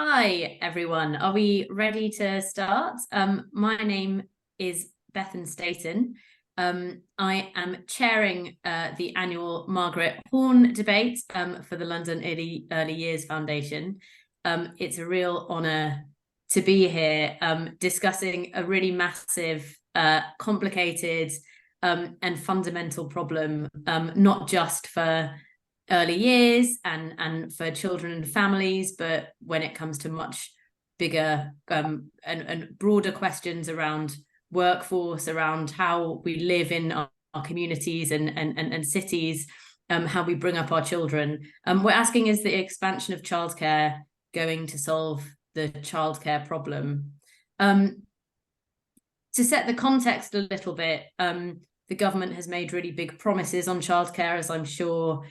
Hi, everyone. Are we ready to start? My name is Bethan Staton. I am chairing the annual Margaret Horn debate for the London Early Years Foundation. It's a real honour to be here discussing a really massive, complicated and fundamental problem, not just for early years and for children and families, but when it comes to much bigger and broader questions around workforce, around how we live in our communities and cities, how we bring up our children. We're asking, is the expansion of childcare going to solve the childcare problem? To set the context a little bit, the government has made really big promises on childcare, as I'm sure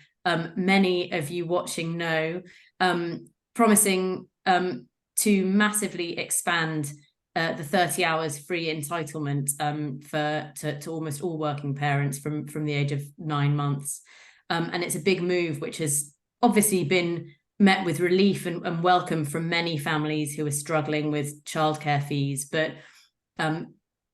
many of you watching know, promising to massively expand the 30 hours free entitlement to almost all working parents from the age of 9 months. And it's a big move, which has obviously been met with relief and welcome from many families who are struggling with childcare fees. But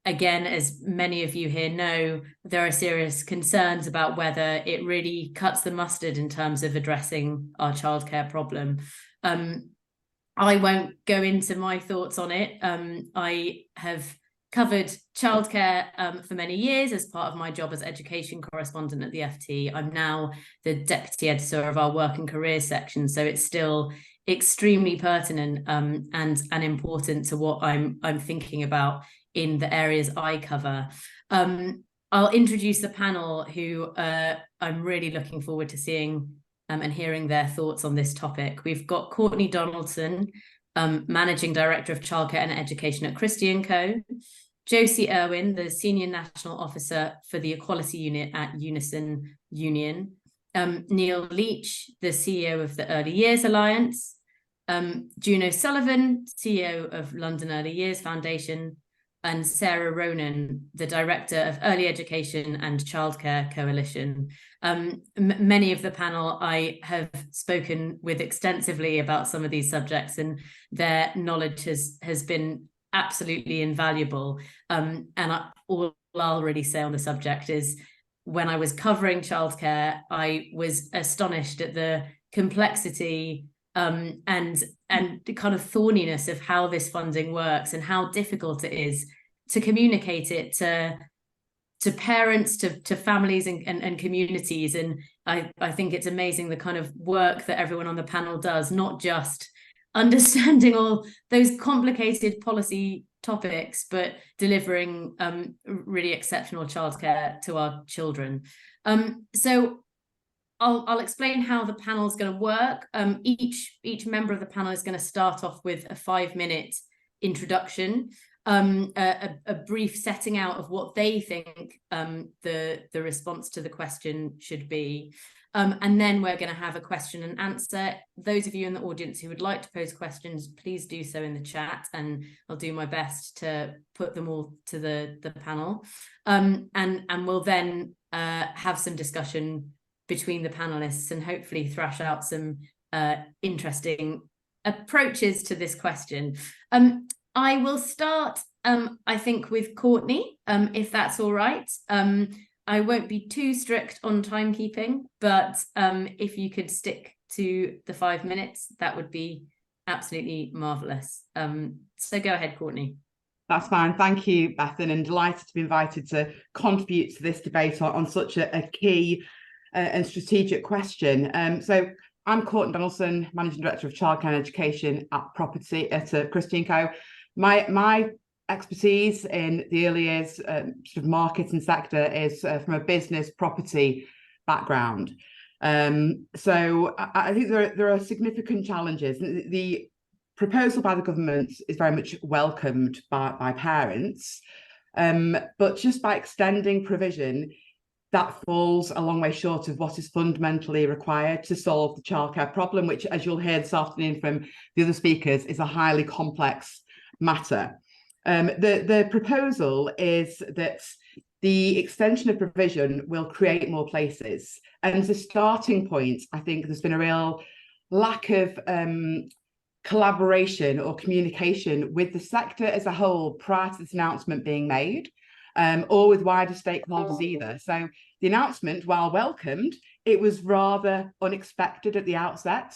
again, as many of you here know, there are serious concerns about whether it really cuts the mustard in terms of addressing our childcare problem. I won't go into my thoughts on it. I have covered childcare for many years as part of my job as education correspondent at the FT. I'm now the deputy editor of our work and careers section, so it's still extremely pertinent and important to what I'm thinking about in the areas I cover. I'll introduce the panel who I'm really looking forward to seeing and hearing their thoughts on this topic. We've got Courteney Donaldson, Managing Director of Childcare and Education at Christie & Co. Josie Irwin, the Senior National Officer for the Equality Unit at UNISON Union. Neil Leitch, the CEO of the Early Years Alliance. Juno Sullivan, CEO of London Early Years Foundation. And Sarah Ronan, the Director of Early Education and Childcare Coalition. Many of the panel I have spoken with extensively about some of these subjects, and their knowledge has been absolutely invaluable. All I'll really say on the subject is, when I was covering childcare, I was astonished at the complexity and the kind of thorniness of how this funding works and how difficult it is to communicate it to parents, to families and communities. And I think it's amazing the kind of work that everyone on the panel does, not just understanding all those complicated policy topics, but delivering really exceptional childcare to our children. So I'll explain how the panel is going to work. Each member of the panel is going to start off with a 5-minute introduction, a brief setting out of what they think the response to the question should be. And then we're going to have a question and answer. Those of you in the audience who would like to pose questions, please do so in the chat, and I'll do my best to put them all to the panel. And we'll then have some discussion between the panelists and hopefully thrash out some interesting approaches to this question. I will start, I think, with Courteney, if that's all right. I won't be too strict on timekeeping, but if you could stick to the 5 minutes, that would be absolutely marvellous. So go ahead, Courteney. That's fine. Thank you, Bethan, and delighted to be invited to contribute to this debate on such a key and strategic question. So I'm Courteney Donaldson, Managing Director of Childcare and Education at Christie & Co. My expertise in the early years sort of market and sector is from a business property background. So I think there are significant challenges. The proposal by the government is very much welcomed by parents, but just by extending provision, that falls a long way short of what is fundamentally required to solve the childcare problem, which, as you'll hear this afternoon from the other speakers, is a highly complex matter. The proposal is that the extension of provision will create more places. And as a starting point, I think there's been a real lack of collaboration or communication with the sector as a whole prior to this announcement being made, or with wider stakeholders either. So the announcement, while welcomed, it was rather unexpected at the outset.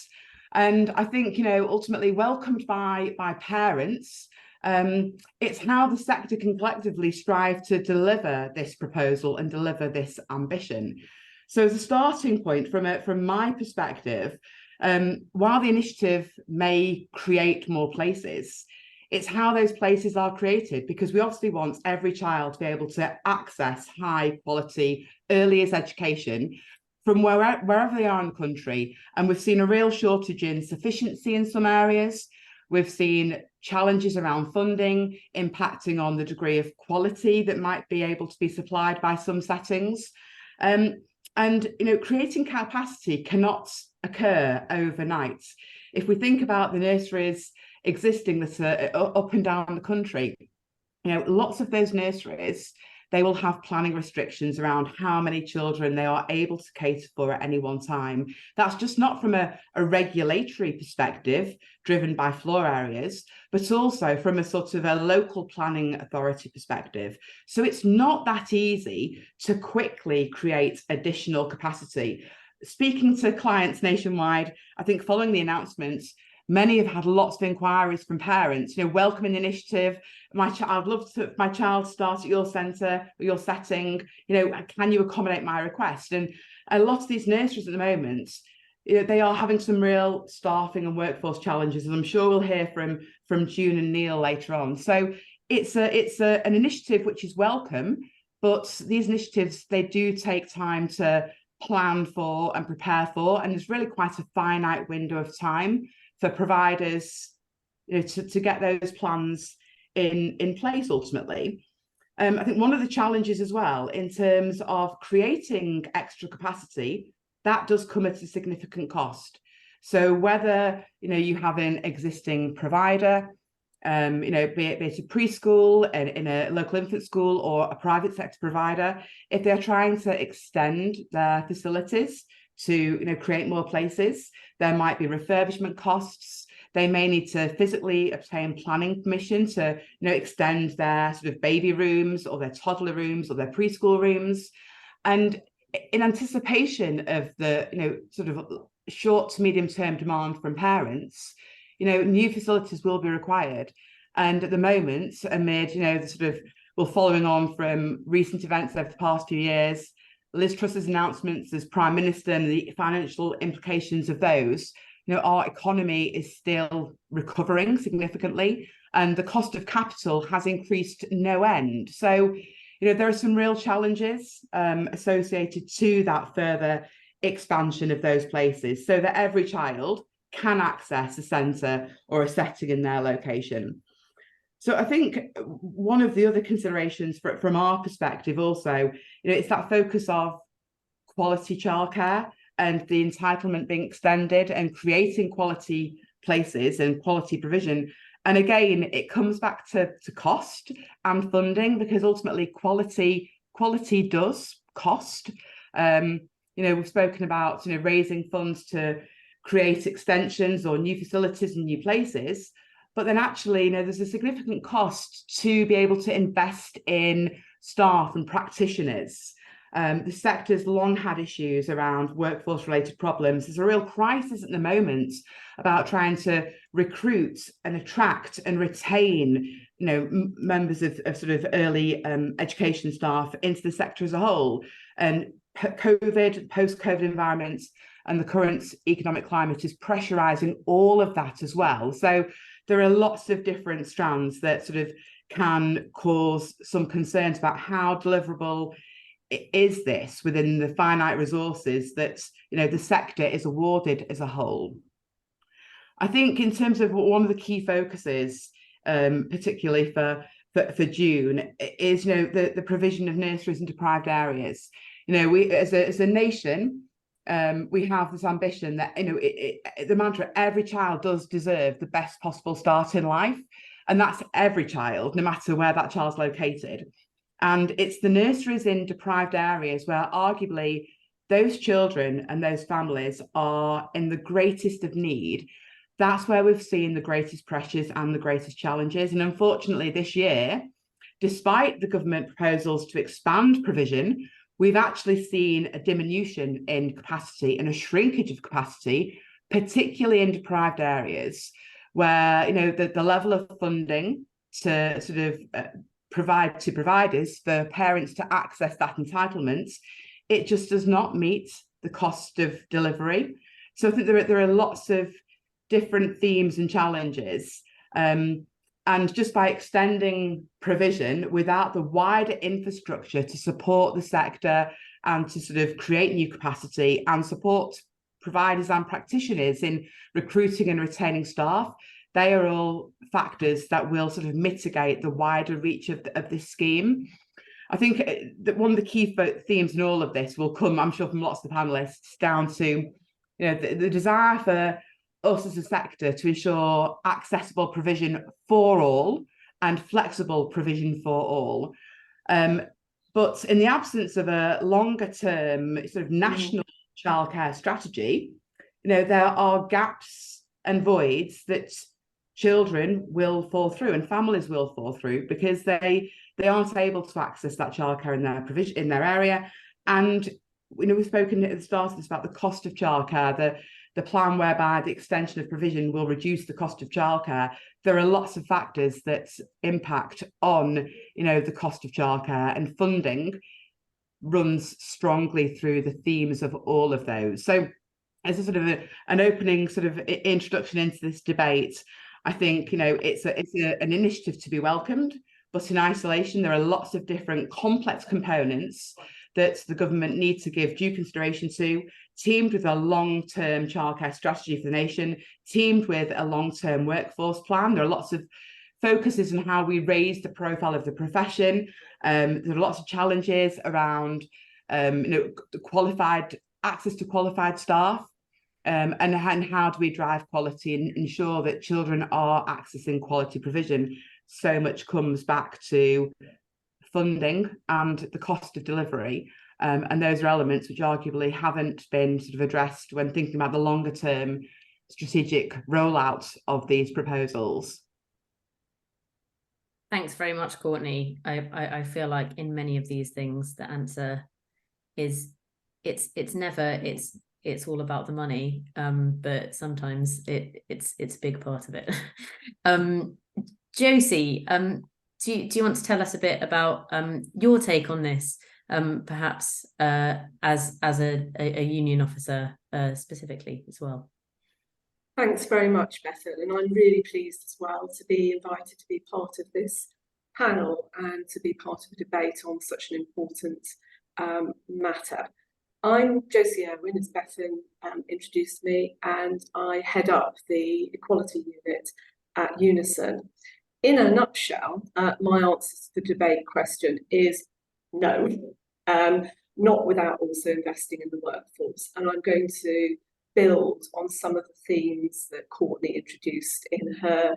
And I think, ultimately welcomed by parents. It's how the sector can collectively strive to deliver this proposal and deliver this ambition. So as a starting point, from my perspective, while the initiative may create more places, it's how those places are created, because we obviously want every child to be able to access high quality early years education from wherever they are in the country. And we've seen a real shortage in sufficiency in some areas. We've seen challenges around funding impacting on the degree of quality that might be able to be supplied by some settings. And creating capacity cannot occur overnight. If we think about the nurseries existing that are up and down the country, lots of those nurseries, they will have planning restrictions around how many children they are able to cater for at any one time. That's just not from a regulatory perspective driven by floor areas, but also from a sort of a local planning authority perspective. So it's not that easy to quickly create additional capacity. Speaking to clients nationwide, I think following the announcements, many have had lots of inquiries from parents, welcoming the initiative. I'd love to my child start at your centre or your setting, can you accommodate my request? And a lot of these nurseries at the moment, they are having some real staffing and workforce challenges, and I'm sure we'll hear from June and Neil later on. So it's an initiative which is welcome, but these initiatives, they do take time to plan for and prepare for, and there's really quite a finite window of time for providers to get those plans in place ultimately. I think one of the challenges as well in terms of creating extra capacity, that does come at a significant cost. So whether you have an existing provider, be it a preschool in a local infant school or a private sector provider, if they're trying to extend their facilities to create more places, there might be refurbishment costs. They may need to physically obtain planning permission to extend their sort of baby rooms or their toddler rooms or their preschool rooms. And in anticipation of the sort of short to medium term demand from parents, new facilities will be required. And at the moment, amid the sort of following on from recent events over the past few years, Liz Truss's announcements as Prime Minister and the financial implications of those, our economy is still recovering significantly, and the cost of capital has increased no end. So, there are some real challenges associated to that further expansion of those places so that every child can access a centre or a setting in their location. So I think one of the other considerations from our perspective also, it's that focus of quality childcare and the entitlement being extended and creating quality places and quality provision. And again, it comes back to cost and funding, because ultimately quality does cost. We've spoken about raising funds to create extensions or new facilities and new places. But then actually, there's a significant cost to be able to invest in staff and practitioners. The sector's long had issues around workforce-related problems. There's a real crisis at the moment about trying to recruit and attract and retain, members of sort of early education staff into the sector as a whole. And COVID, post-COVID environments, and the current economic climate is pressurising all of that as well. So there are lots of different strands that sort of can cause some concerns about how deliverable is this within the finite resources that the sector is awarded as a whole. I think in terms of one of the key focuses, particularly for June, is the provision of nurseries in deprived areas. We as a nation, we have this ambition that the mantra, every child does deserve the best possible start in life, and that's every child, no matter where that child's located. And it's the nurseries in deprived areas where arguably those children and those families are in the greatest of need that's where we've seen the greatest pressures and the greatest challenges. And unfortunately, this year, despite the government proposals to expand provision, we've actually seen a diminution in capacity and a shrinkage of capacity, particularly in deprived areas, where the level of funding to sort of provide to providers for parents to access that entitlement, it just does not meet the cost of delivery. So I think there are lots of different themes and challenges. And just by extending provision without the wider infrastructure to support the sector and to sort of create new capacity and support providers and practitioners in recruiting and retaining staff, they are all factors that will sort of mitigate the wider reach of this scheme. I think that one of the key themes in all of this will come, I'm sure, from lots of the panelists, down to the desire for us as a sector to ensure accessible provision for all and flexible provision for all. But in the absence of a longer term sort of national childcare strategy, there are gaps and voids that children will fall through and families will fall through because they aren't able to access that childcare in their provision in their area. And we've spoken at the start of this about the cost of childcare, the plan whereby the extension of provision will reduce the cost of childcare. There are lots of factors that impact on the cost of childcare, and funding runs strongly through the themes of all of those. So as a sort of an opening sort of introduction into this debate, I think it's an initiative to be welcomed, but in isolation there are lots of different complex components that the government needs to give due consideration to, teamed with a long-term childcare strategy for the nation, teamed with a long-term workforce plan. There are lots of focuses on how we raise the profile of the profession. There are lots of challenges around qualified access to qualified staff, and how do we drive quality and ensure that children are accessing quality provision. So much comes back to funding and the cost of delivery, and those are elements which arguably haven't been sort of addressed when thinking about the longer term strategic rollout of these proposals. Thanks very much, Courtney. I feel like in many of these things the answer is it's all about the money, but sometimes it's a big part of it. Josie, do you want to tell us a bit about your take on this, perhaps as a union officer specifically as well? Thanks very much, Bethan, and I'm really pleased as well to be invited to be part of this panel and to be part of a debate on such an important matter. I'm Josie Irwin, as Bethan introduced me, and I head up the Equality Unit at UNISON. In a nutshell, my answer to the debate question is no, not without also investing in the workforce. And I'm going to build on some of the themes that Courtney introduced in her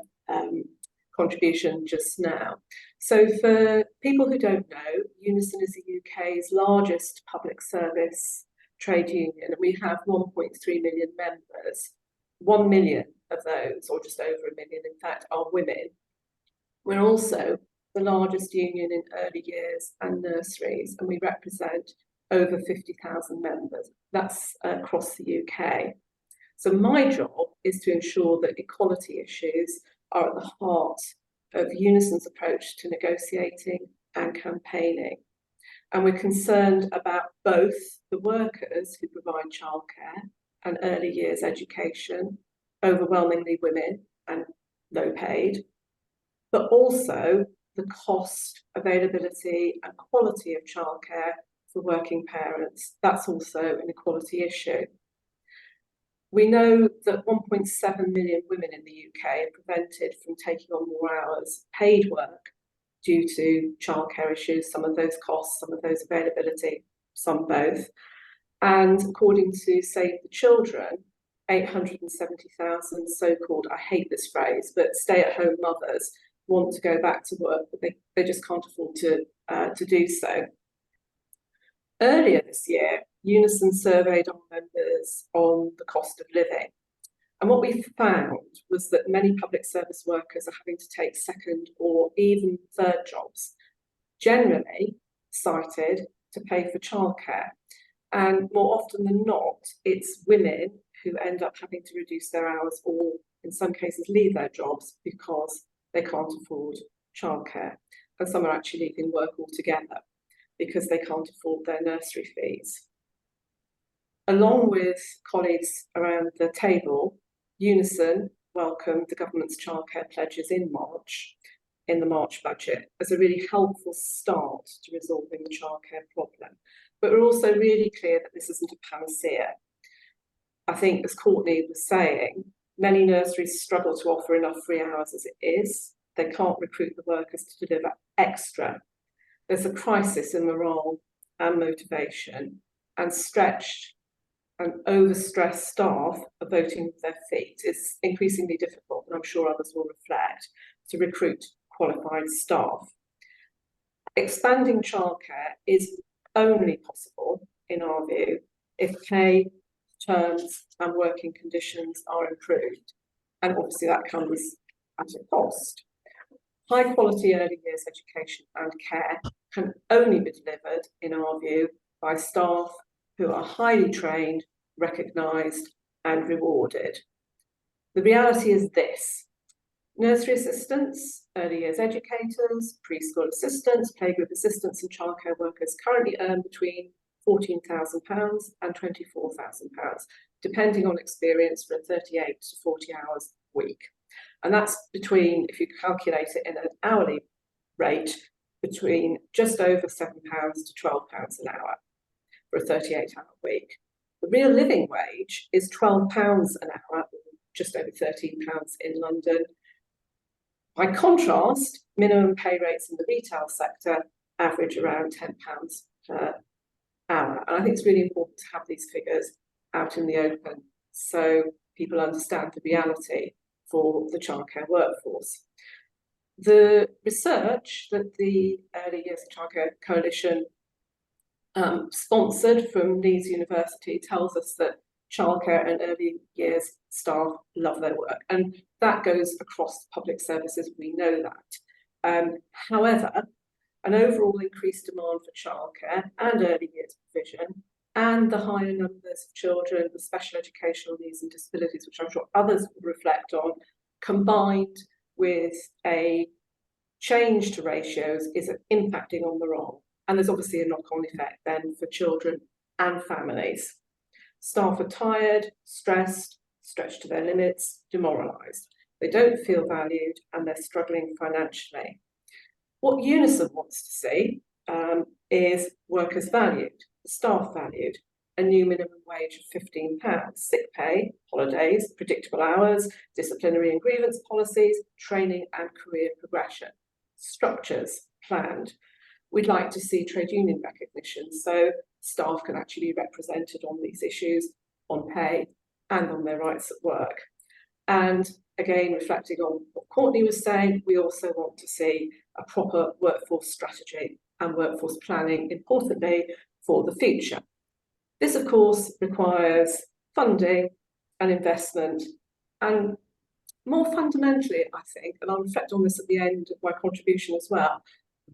contribution just now. So for people who don't know, UNISON is the UK's largest public service trade union, and we have 1.3 million members. 1 million of those, or just over 1 million in fact, are women. We're also the largest union in early years and nurseries, and we represent over 50,000 members. That's across the UK. So my job is to ensure that equality issues are at the heart of UNISON's approach to negotiating and campaigning. And we're concerned about both the workers who provide childcare and early years education, overwhelmingly women and low paid, but also the cost, availability and quality of childcare for working parents. That's also an equality issue. We know that 1.7 million women in the UK are prevented from taking on more hours paid work due to childcare issues, some of those costs, some of those availability, some both. And according to Save the Children, 870,000 so-called, I hate this phrase, but stay-at-home mothers want to go back to work, but they just can't afford to do so. Earlier this year, UNISON surveyed our members on the cost of living. And what we found was that many public service workers are having to take second or even third jobs, generally cited to pay for childcare. And more often than not, it's women who end up having to reduce their hours or in some cases leave their jobs because they can't afford childcare. And some are actually leaving work altogether because they can't afford their nursery fees. Along with colleagues around the table, UNISON welcomed the government's childcare pledges in March, in the March budget, as a really helpful start to resolving the childcare problem. But we're also really clear that this isn't a panacea. I think, as Courteney was saying, many nurseries struggle to offer enough free hours as it is. They can't recruit the workers to deliver extra. There's a crisis in morale and motivation, and stretched and overstressed staff are voting with their feet. It's increasingly difficult, and I'm sure others will reflect, to recruit qualified staff. Expanding childcare is only possible, in our view, if pay, terms and working conditions are improved. And obviously that comes at a cost. High quality early years education and care can only be delivered, in our view, by staff who are highly trained, recognised and rewarded. The reality is this: nursery assistants, early years educators, preschool assistants, playgroup assistants and childcare workers currently earn between £14,000 and £24,000, depending on experience, for a 38 to 40 hours a week. And that's between, if you calculate it in an hourly rate, between just over £7 to £12 an hour for a 38-hour week. The real living wage is £12 an hour, just over £13 in London. By contrast, minimum pay rates in the retail sector average around £10 per hour. And I think it's really important to have these figures out in the open so people understand the reality for the childcare workforce. The research that the Early Years Childcare Coalition sponsored from Leeds University tells us that childcare and early years staff love their work, and that goes across public services, we know that. However, an overall increased demand for childcare and early years provision, and the higher numbers of children with special educational needs and disabilities, which I'm sure others will reflect on, combined with a change to ratios, is impacting on the role. And there's obviously a knock-on effect then for children and families. Staff are tired, stressed, stretched to their limits, demoralised. They don't feel valued and they're struggling financially. What UNISON wants to see is workers valued, staff valued, a new minimum wage of £15, sick pay, holidays, predictable hours, disciplinary and grievance policies, training and career progression, structures planned. We'd like to see trade union recognition so staff can actually be represented on these issues, on pay and on their rights at work. And again, reflecting on what Courteney was saying, we also want to see a proper workforce strategy and workforce planning, importantly, for the future. This, of course, requires funding and investment, and more fundamentally, I think, and I'll reflect on this at the end of my contribution as well,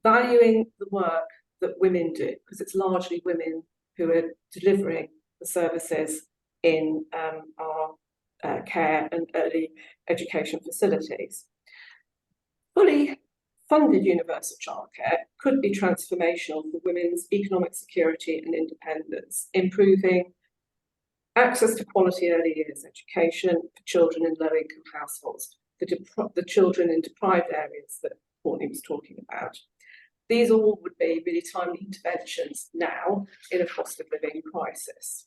valuing the work that women do, because it's largely women who are delivering the services in our care and early education facilities. Fully funded universal childcare could be transformational for women's economic security and independence, improving access to quality early years education for children in low-income households, the children in deprived areas that Courteney was talking about. These all would be really timely interventions now in a cost of living crisis.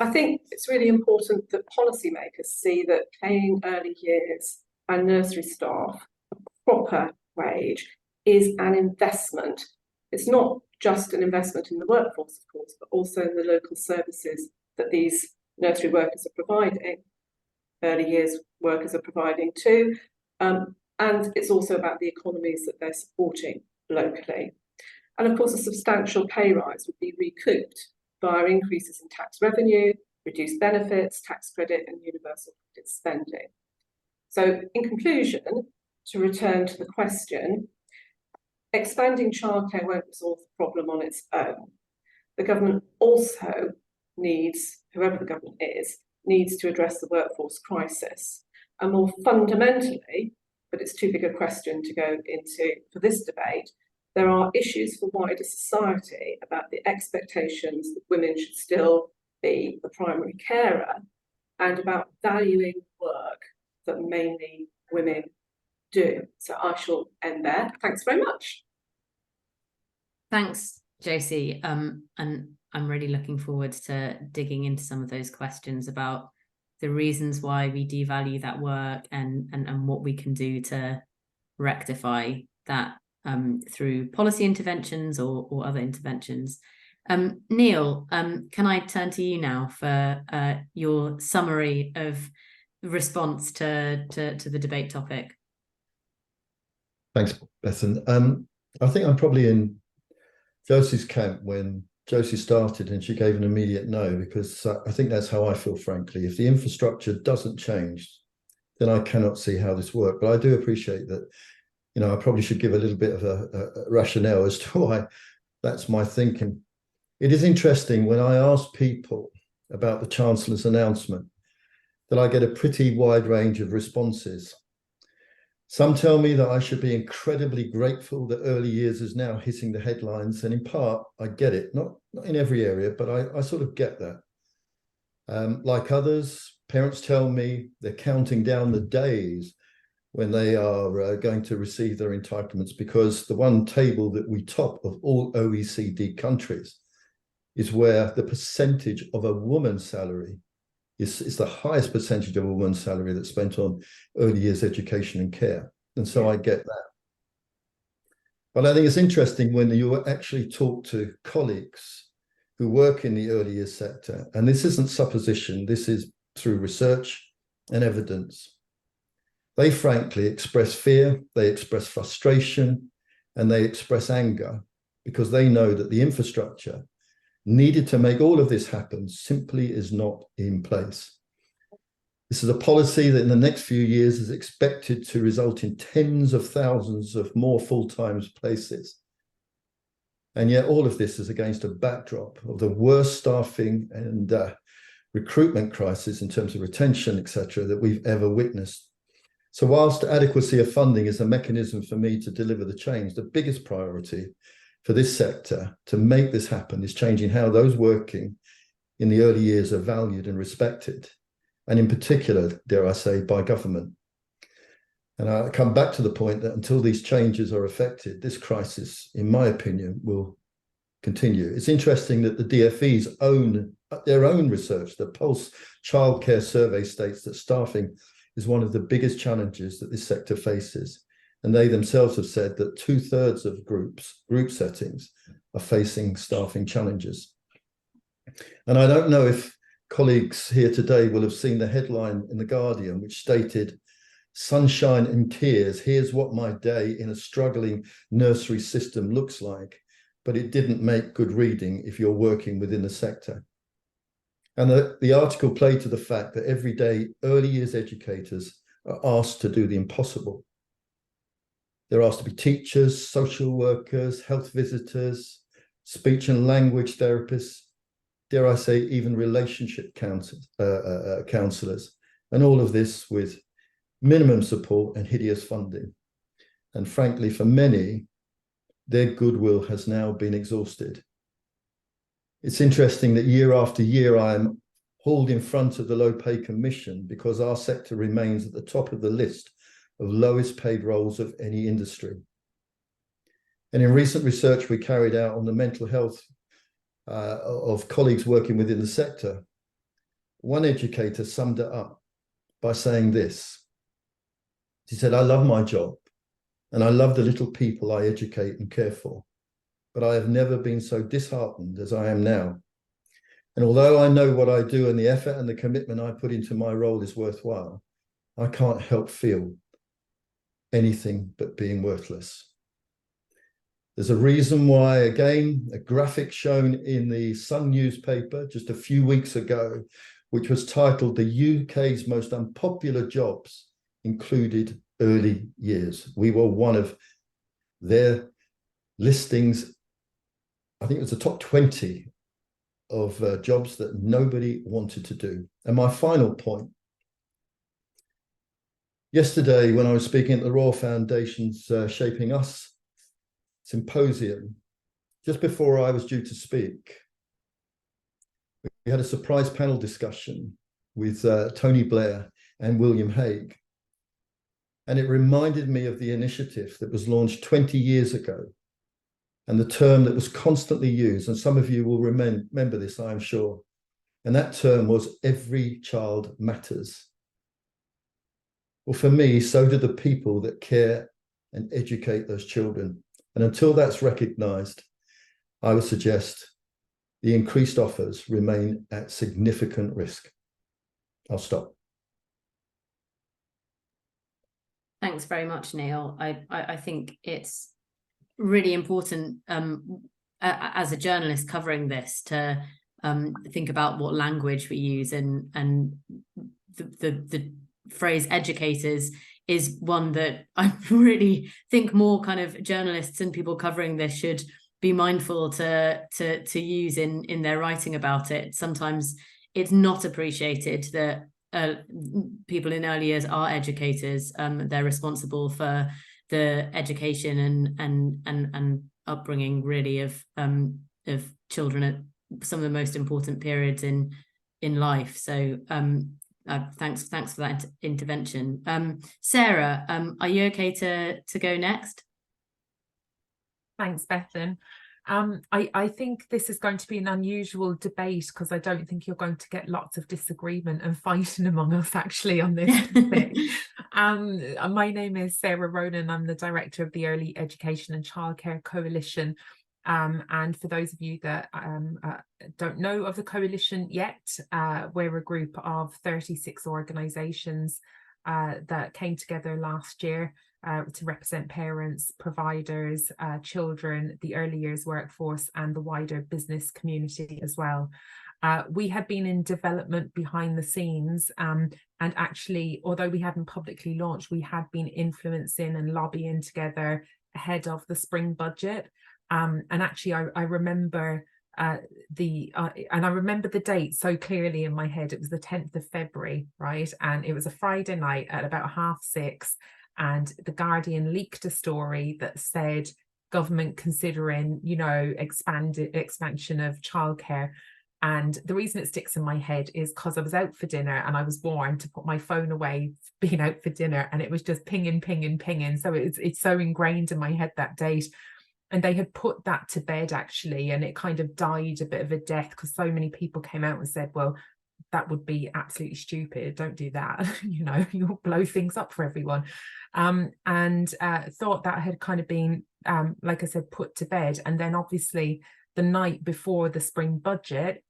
I think it's really important that policymakers see that paying early years and nursery staff a proper wage is an investment. It's not just an investment in the workforce, of course, but also in the local services that these nursery workers are providing. Early years workers are providing too. And it's also about the economies that they're supporting locally. And of course, a substantial pay rise would be recouped via increases in tax revenue, reduced benefits, tax credit and universal credit spending. So in conclusion, to return to the question, expanding childcare won't resolve the problem on its own. The government also needs, whoever the government is, needs to address the workforce crisis. And more fundamentally, but it's too big a question to go into for this debate, there are issues for wider society about the expectations that women should still be the primary carer and about valuing work that mainly women do. So I shall end there. Thanks very much. Thanks, Josie. And I'm really looking forward to digging into some of those questions about the reasons why we devalue that work and what we can do to rectify that through policy interventions or other interventions. Neil, can I turn to you now for your summary of response to the debate topic? Thanks, Bethan. I think I'm probably in Josie's camp when Josie started and she gave an immediate no, because I think that's how I feel, frankly. If the infrastructure doesn't change, then I cannot see how this works. But I do appreciate that, you know, I probably should give a little bit of a rationale as to why that's my thinking. It is interesting when I ask people about the Chancellor's announcement that I get a pretty wide range of responses. Some tell me that I should be incredibly grateful that early years is now hitting the headlines. And in part, I get it, not in every area, but I sort of get that. Like others, parents tell me they're counting down the days when they are going to receive their entitlements, because the one table that we top of all OECD countries is where the percentage of a woman's salary is the highest percentage of a woman's salary that's spent on early years education and care. And so I get that. But I think it's interesting when you actually talk to colleagues who work in the early years sector, and this isn't supposition, this is through research and evidence. They frankly express fear, they express frustration, and they express anger because they know that the infrastructure needed to make all of this happen simply is not in place. This is a policy that in the next few years is expected to result in tens of thousands of more full-time places. And yet all of this is against a backdrop of the worst staffing and recruitment crisis in terms of retention, etc., that we've ever witnessed. So whilst adequacy of funding is a mechanism for me to deliver the change, the biggest priority for this sector to make this happen is changing how those working in the early years are valued and respected, and in particular, dare I say, by government. And I come back to the point that until these changes are effected, this crisis, in my opinion, will continue. It's interesting that the DfE's their own research, the Pulse Childcare Survey, states that staffing is one of the biggest challenges that this sector faces. And they themselves have said that 2/3 of group settings are facing staffing challenges. And I don't know if colleagues here today will have seen the headline in The Guardian, which stated, "Sunshine and tears, here's what my day in a struggling nursery system looks like," but it didn't make good reading if you're working within the sector. And the article played to the fact that every day early years educators are asked to do the impossible. They're asked to be teachers, social workers, health visitors, speech and language therapists, dare I say, even relationship counsellors, and all of this with minimum support and hideous funding. And frankly, for many, their goodwill has now been exhausted. It's interesting that year after year, I am hauled in front of the Low Pay Commission because our sector remains at the top of the list of lowest paid roles of any industry. And in recent research we carried out on the mental health of colleagues working within the sector, one educator summed it up by saying this. She said, "I love my job and I love the little people I educate and care for, but I have never been so disheartened as I am now. And although I know what I do and the effort and the commitment I put into my role is worthwhile, I can't help feel anything but being worthless." There's a reason why, again, a graphic shown in the Sun newspaper just a few weeks ago, which was titled "The UK's Most Unpopular Jobs Included Early Years." We were one of their listings. I think it was the top 20 of jobs that nobody wanted to do. And my final point, yesterday when I was speaking at the Royal Foundation's Shaping Us symposium, just before I was due to speak, we had a surprise panel discussion with Tony Blair and William Hague. And it reminded me of the initiative that was launched 20 years ago, and the term that was constantly used, and some of you will remember this, I'm sure, and that term was "every child matters." Well, for me, so do the people that care and educate those children. And until that's recognised, I would suggest the increased offers remain at significant risk. I'll stop. Thanks very much, Neil. I think it's really important as a journalist covering this to think about what language we use, and the phrase educators is one that I really think more kind of journalists and people covering this should be mindful to use in their writing about it. Sometimes it's not appreciated that people in early years are educators. They're responsible for the education and upbringing really of children at some of the most important periods in life. So thanks for that intervention. Sarah, are you okay to go next? Thanks, Bethan. I think this is going to be an unusual debate because I don't think you're going to get lots of disagreement and fighting among us actually on this topic. My name is Sarah Ronan. I'm the director of the Early Education and Childcare Coalition. And for those of you that don't know of the coalition yet, we're a group of 36 organisations that came together last year to represent parents, providers, children, the early years workforce, and the wider business community as well. We had been in development behind the scenes, and actually, although we hadn't publicly launched, we had been influencing and lobbying together ahead of the spring budget. And actually, I remember and I remember the date so clearly in my head. It was the 10th of February, right? And it was a Friday night at about 6:30. And the Guardian leaked a story that said government considering, expansion of childcare. And the reason it sticks in my head is because I was out for dinner and I was warned to put my phone away being out for dinner, and it was just pinging. So it's so ingrained in my head that date. And they had put that to bed actually, and it kind of died a bit of a death because so many people came out and said, well, that would be absolutely stupid. Don't do that. You'll blow things up for everyone. And thought that had kind of been, like I said, put to bed. And then obviously the night before the spring budget,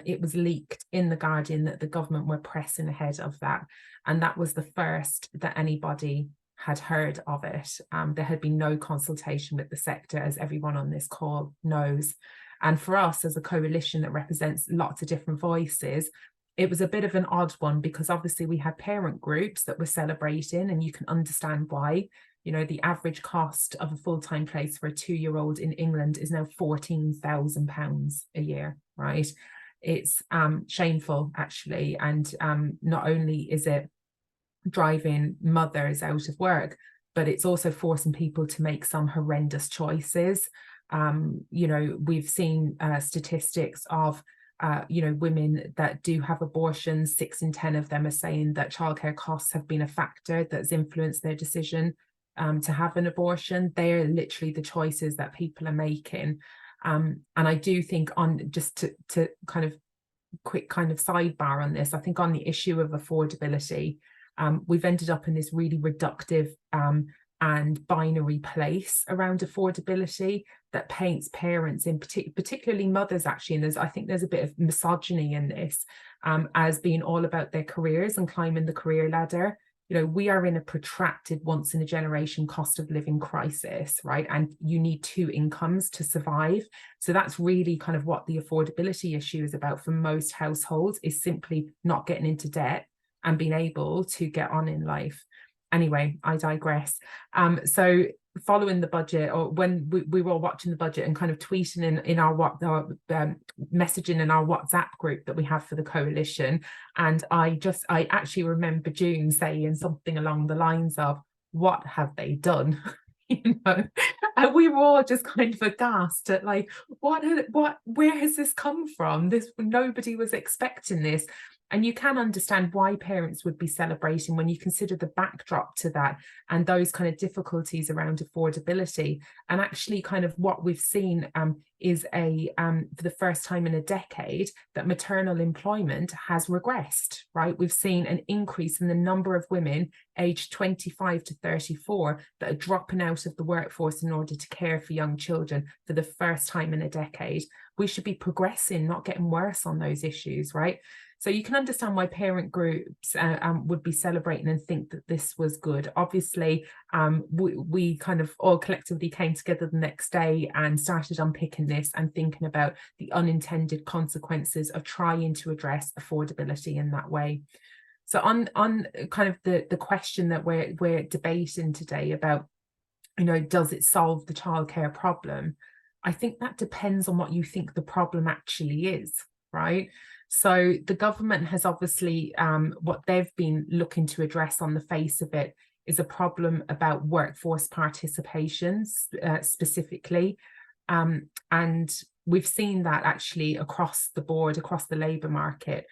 it was leaked in the Guardian that the government were pressing ahead of that. And that was the first that anybody had heard of it. There had been no consultation with the sector, as everyone on this call knows. And for us as a coalition that represents lots of different voices, it was a bit of an odd one because obviously we had parent groups that were celebrating, and you can understand why. The average cost of a full-time place for a 2-year-old in England is now £14,000 a year, right? It's shameful actually. And not only is it driving mothers out of work, but it's also forcing people to make some horrendous choices. We've seen statistics of women that do have abortions. 6 in 10 of them are saying that childcare costs have been a factor that's influenced their decision to have an abortion. They're literally the choices that people are making. And I do think to kind of quick kind of sidebar on this, I think on the issue of affordability, we've ended up in this really reductive and binary place around affordability that paints parents, in particularly mothers actually, and I think there's a bit of misogyny in this, as being all about their careers and climbing the career ladder. you know, we are in a protracted once in a generation cost of living crisis, right? And you need 2 incomes to survive. So that's really kind of what the affordability issue is about for most households, is simply not getting into debt and being able to get on in life. Anyway, I digress. So following the budget, or when we were all watching the budget and kind of tweeting in our messaging in our WhatsApp group that we have for the coalition, and I actually remember June saying something along the lines of, "What have they done?" You know, and we were all just kind of aghast at like, where has this come from? Nobody was expecting this. And you can understand why parents would be celebrating when you consider the backdrop to that and those kind of difficulties around affordability. And actually kind of what we've seen is for the first time in a decade, that maternal employment has regressed, right? We've seen an increase in the number of women aged 25 to 34 that are dropping out of the workforce in order to care for young children for the first time in a decade. We should be progressing, not getting worse on those issues, right? So you can understand why parent groups would be celebrating and think that this was good. Obviously, we kind of all collectively came together the next day and started unpicking this and thinking about the unintended consequences of trying to address affordability in that way. So on kind of the question that we're debating today about, you know, does it solve the childcare problem? I think that depends on what you think the problem actually is, right? So the government has obviously, what they've been looking to address on the face of it is a problem about workforce participation specifically. And we've seen that actually across the board, across the labour market,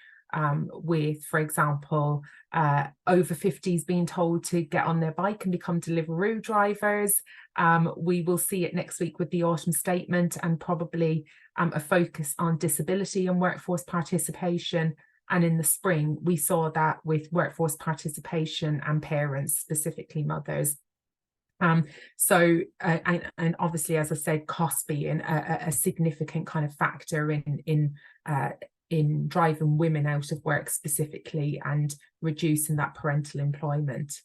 with, for example, over 50s being told to get on their bike and become Deliveroo drivers. We will see it next week with the autumn statement, and probably a focus on disability and workforce participation. And in the spring, we saw that with workforce participation and parents, specifically mothers. And obviously, as I said, cost being a significant kind of factor in driving women out of work specifically and reducing that parental employment.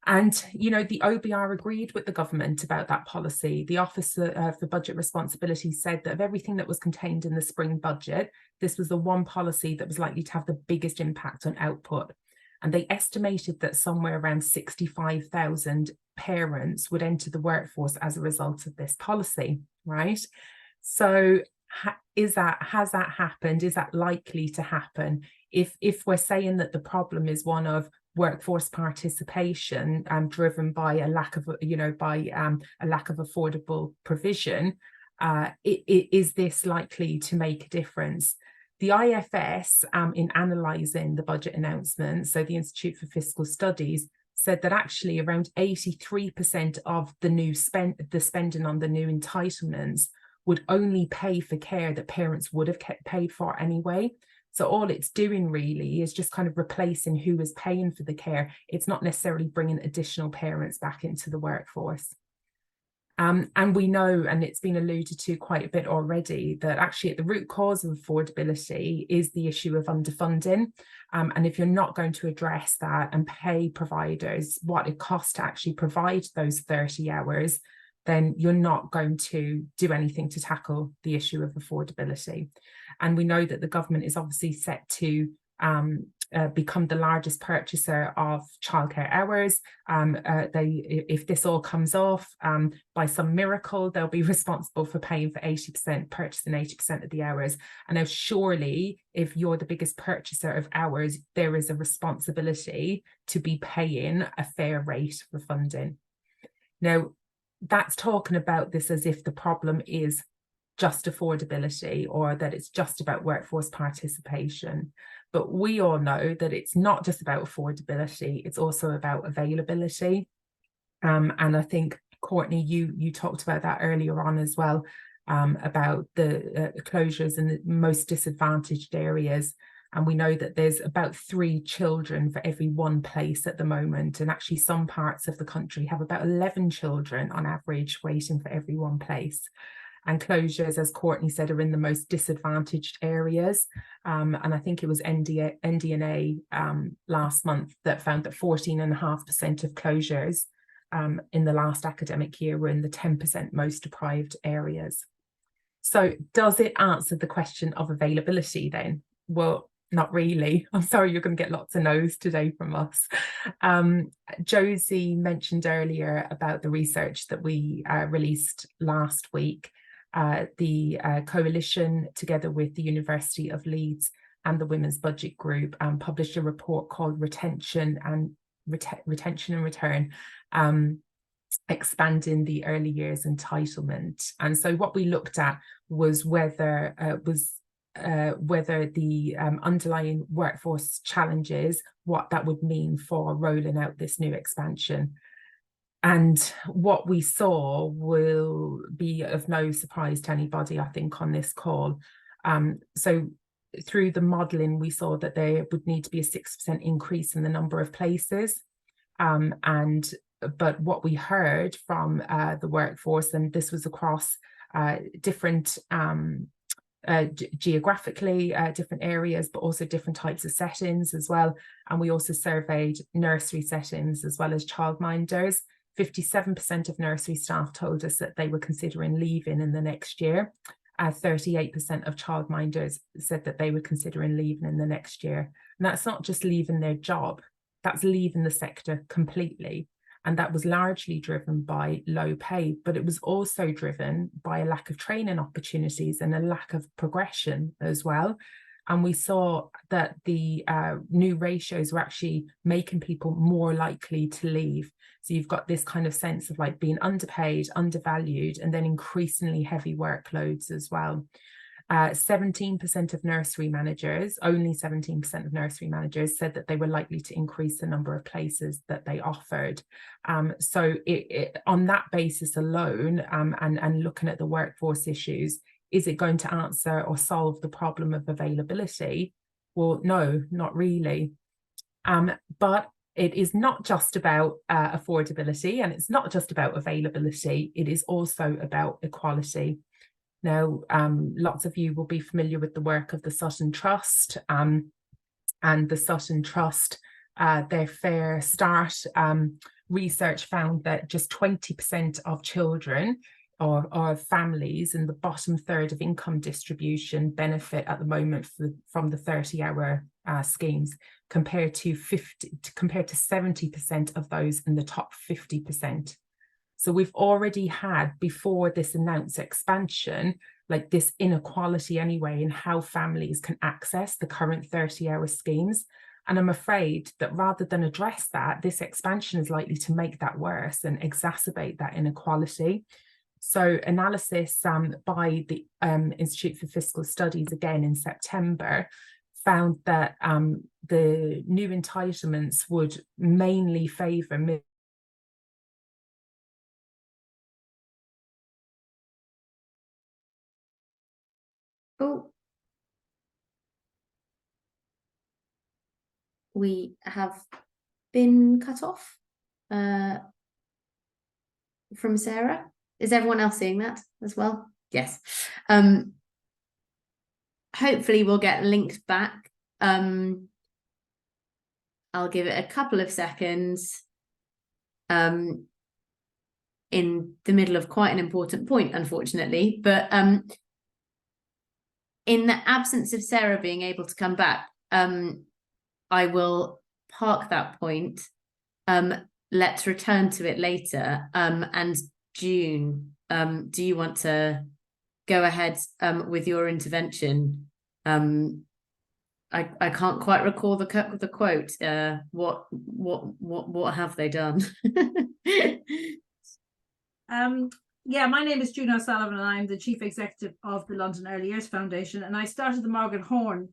And, you know, the OBR agreed with the government about that policy. The Office for Budget Responsibility said that of everything that was contained in the spring budget, this was the one policy that was likely to have the biggest impact on output. And they estimated that somewhere around 65,000 parents would enter the workforce as a result of this policy, right? So has that happened? Is that likely to happen? If we're saying that the problem is one of workforce participation driven by a lack of, you know, a lack of affordable provision, is this likely to make a difference? The IFS, in analysing the budget announcement, so the Institute for Fiscal Studies, said that actually around 83% of the spending on the new entitlements would only pay for care that parents would have paid for anyway. So all it's doing really is just kind of replacing who is paying for the care. It's not necessarily bringing additional parents back into the workforce. And we know, and it's been alluded to quite a bit already, that actually at the root cause of affordability is the issue of underfunding. And if you're not going to address that and pay providers what it costs to actually provide those 30 hours, then you're not going to do anything to tackle the issue of affordability. And we know that the government is obviously set to become the largest purchaser of childcare hours. If this all comes off by some miracle, they'll be responsible for paying for 80%, purchasing 80% of the hours. And now surely, if you're the biggest purchaser of hours, there is a responsibility to be paying a fair rate for funding. Now, that's talking about this as if the problem is just affordability or that it's just about workforce participation. But we all know that it's not just about affordability, it's also about availability. And I think, Courtney, you talked about that earlier on as well, about the closures in the most disadvantaged areas. And we know that there's about 3 children for every 1 place at the moment. And actually some parts of the country have about 11 children on average waiting for every 1 place. and closures, as Courtney said, are in the most disadvantaged areas. And I think it was NDNA last month that found that 14.5% of closures in the last academic year were in the 10% most deprived areas. So does it answer the question of availability then? Well, not really. I'm sorry, you're going to get lots of no's today from us. Josie mentioned earlier about the research that we released last week. The coalition, together with the University of Leeds and the Women's Budget Group, published a report called Retention and Return, expanding the early years entitlement. And so what we looked at was whether the underlying workforce challenges, what that would mean for rolling out this new expansion. And what we saw will be of no surprise to anybody, I think, on this call. So through the modelling, we saw that there would need to be a 6% increase in the number of places. But what we heard from the workforce, and this was across different geographically different areas, but also different types of settings as well. And we also surveyed nursery settings as well as childminders. 57% of nursery staff told us that they were considering leaving in the next year. 38% of childminders said that they were considering leaving in the next year. And that's not just leaving their job, that's leaving the sector completely. And that was largely driven by low pay, but it was also driven by a lack of training opportunities and a lack of progression as well. And we saw that the new ratios were actually making people more likely to leave. So you've got this kind of sense of like being underpaid, undervalued, and then increasingly heavy workloads as well. 17% of nursery managers, only 17% of nursery managers said that they were likely to increase the number of places that they offered. So on that basis alone, and looking at the workforce issues, is it going to answer or solve the problem of availability? Well, no, not really. But it is not just about affordability, and it's not just about availability. It is also about equality. Now, lots of you will be familiar with the work of the Sutton Trust, and the Sutton Trust, their Fair Start research found that just 20% of children or families in the bottom third of income distribution benefit at the moment from the 30-hour schemes, compared to 70% of those in the top 50%. So we've already had, before this announced expansion, like this inequality anyway in how families can access the current 30-hour schemes. And I'm afraid that rather than address that, this expansion is likely to make that worse and exacerbate that inequality. So analysis by the Institute for Fiscal Studies, again in September, found that the new entitlements would mainly favour we have been cut off from Sarah. Is everyone else seeing that as well? Yes. Hopefully we'll get linked back. I'll give it a couple of seconds in the middle of quite an important point, unfortunately. But in the absence of Sarah being able to come back, I will park that point. Let's return to it later. And June, do you want to go ahead with your intervention? I can't quite recall the quote. What have they done? Yeah, my name is June O'Sullivan and I'm the Chief Executive of the London Early Years Foundation, and I started the Margaret Horn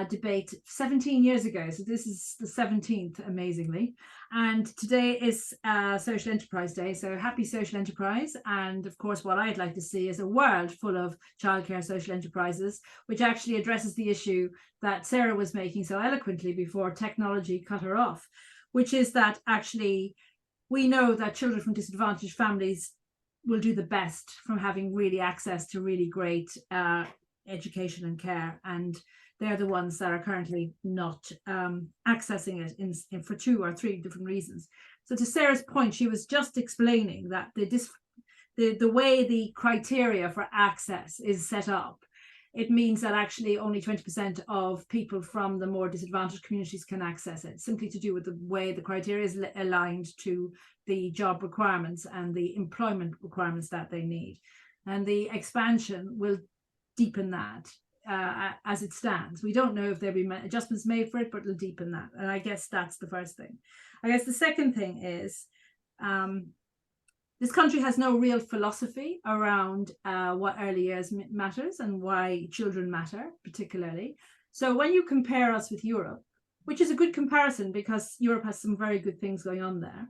debate 17 years ago, so this is the 17th, amazingly, and today is Social Enterprise Day, so happy social enterprise. And of course what I'd like to see is a world full of childcare social enterprises, which actually addresses the issue that Sarah was making so eloquently before technology cut her off, which is that actually we know that children from disadvantaged families will do the best from having really access to really great education and care, and they're the ones that are currently not accessing it in for 2 or 3 different reasons. So to Sarah's point, she was just explaining that the way the criteria for access is set up, it means that actually only 20% of people from the more disadvantaged communities can access it, simply to do with the way the criteria is aligned to the job requirements and the employment requirements that they need. And the expansion will deepen that as it stands. We don't know if there'll be adjustments made for it, but it'll deepen that. And I guess that's the first thing. I guess the second thing is, this country has no real philosophy around what early years matters and why children matter, particularly. So when you compare us with Europe, which is a good comparison because Europe has some very good things going on there,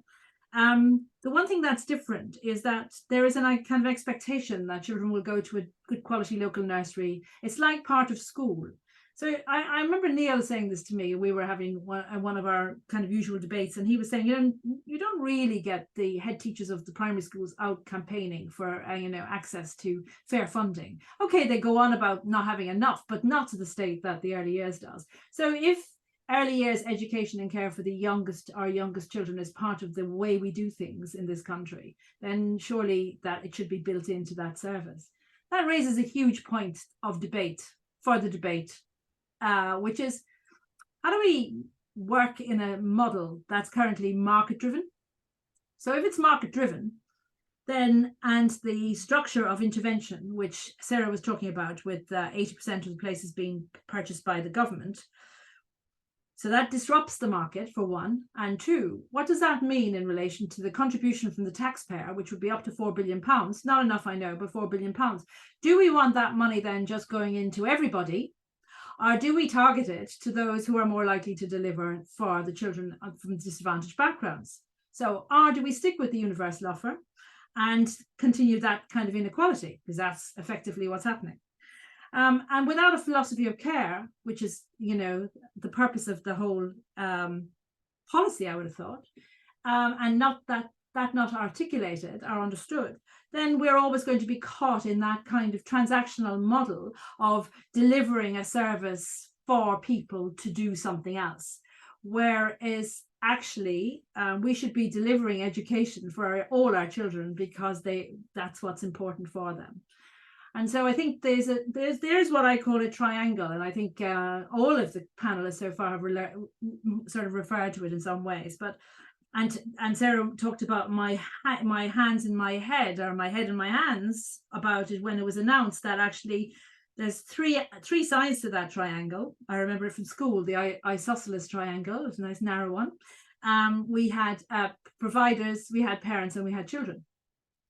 the one thing that's different is that there is a kind of expectation that children will go to a good quality local nursery. It's like part of school. So I remember Neil saying this to me. We were having one of our kind of usual debates, and he was saying, you don't really get the head teachers of the primary schools out campaigning for access to fair funding. Okay, they go on about not having enough, but not to the state that the early years does. So if early years education and care for our youngest children is part of the way we do things in this country, then surely that it should be built into that service. That raises a huge point of debate for the debate. Which is, how do we work in a model that's currently market driven? So if it's market driven, then, and the structure of intervention, which Sarah was talking about, with 80% of the places being purchased by the government, so that disrupts the market, for one. And two, what does that mean in relation to the contribution from the taxpayer, which would be up to £4 billion? Not enough, I know, but £4 billion. Do we want that money then just going into everybody? Or do we target it to those who are more likely to deliver for the children from disadvantaged backgrounds? So, or do we stick with the universal offer and continue that kind of inequality? Because that's effectively what's happening. And without a philosophy of care, which is, the purpose of the whole policy, I would have thought, and not articulated or understood, then we're always going to be caught in that kind of transactional model of delivering a service for people to do something else. Whereas actually we should be delivering education for all our children because that's what's important for them. And so I think there's what I call a triangle, and I think all of the panelists so far have sort of referred to it in some ways. But and Sarah talked about my hands in my head, or my head in my hands, about it when it was announced that actually there's three sides to that triangle. I remember it from school, the isosceles triangle. It was a nice narrow one. We had providers, we had parents, and we had children.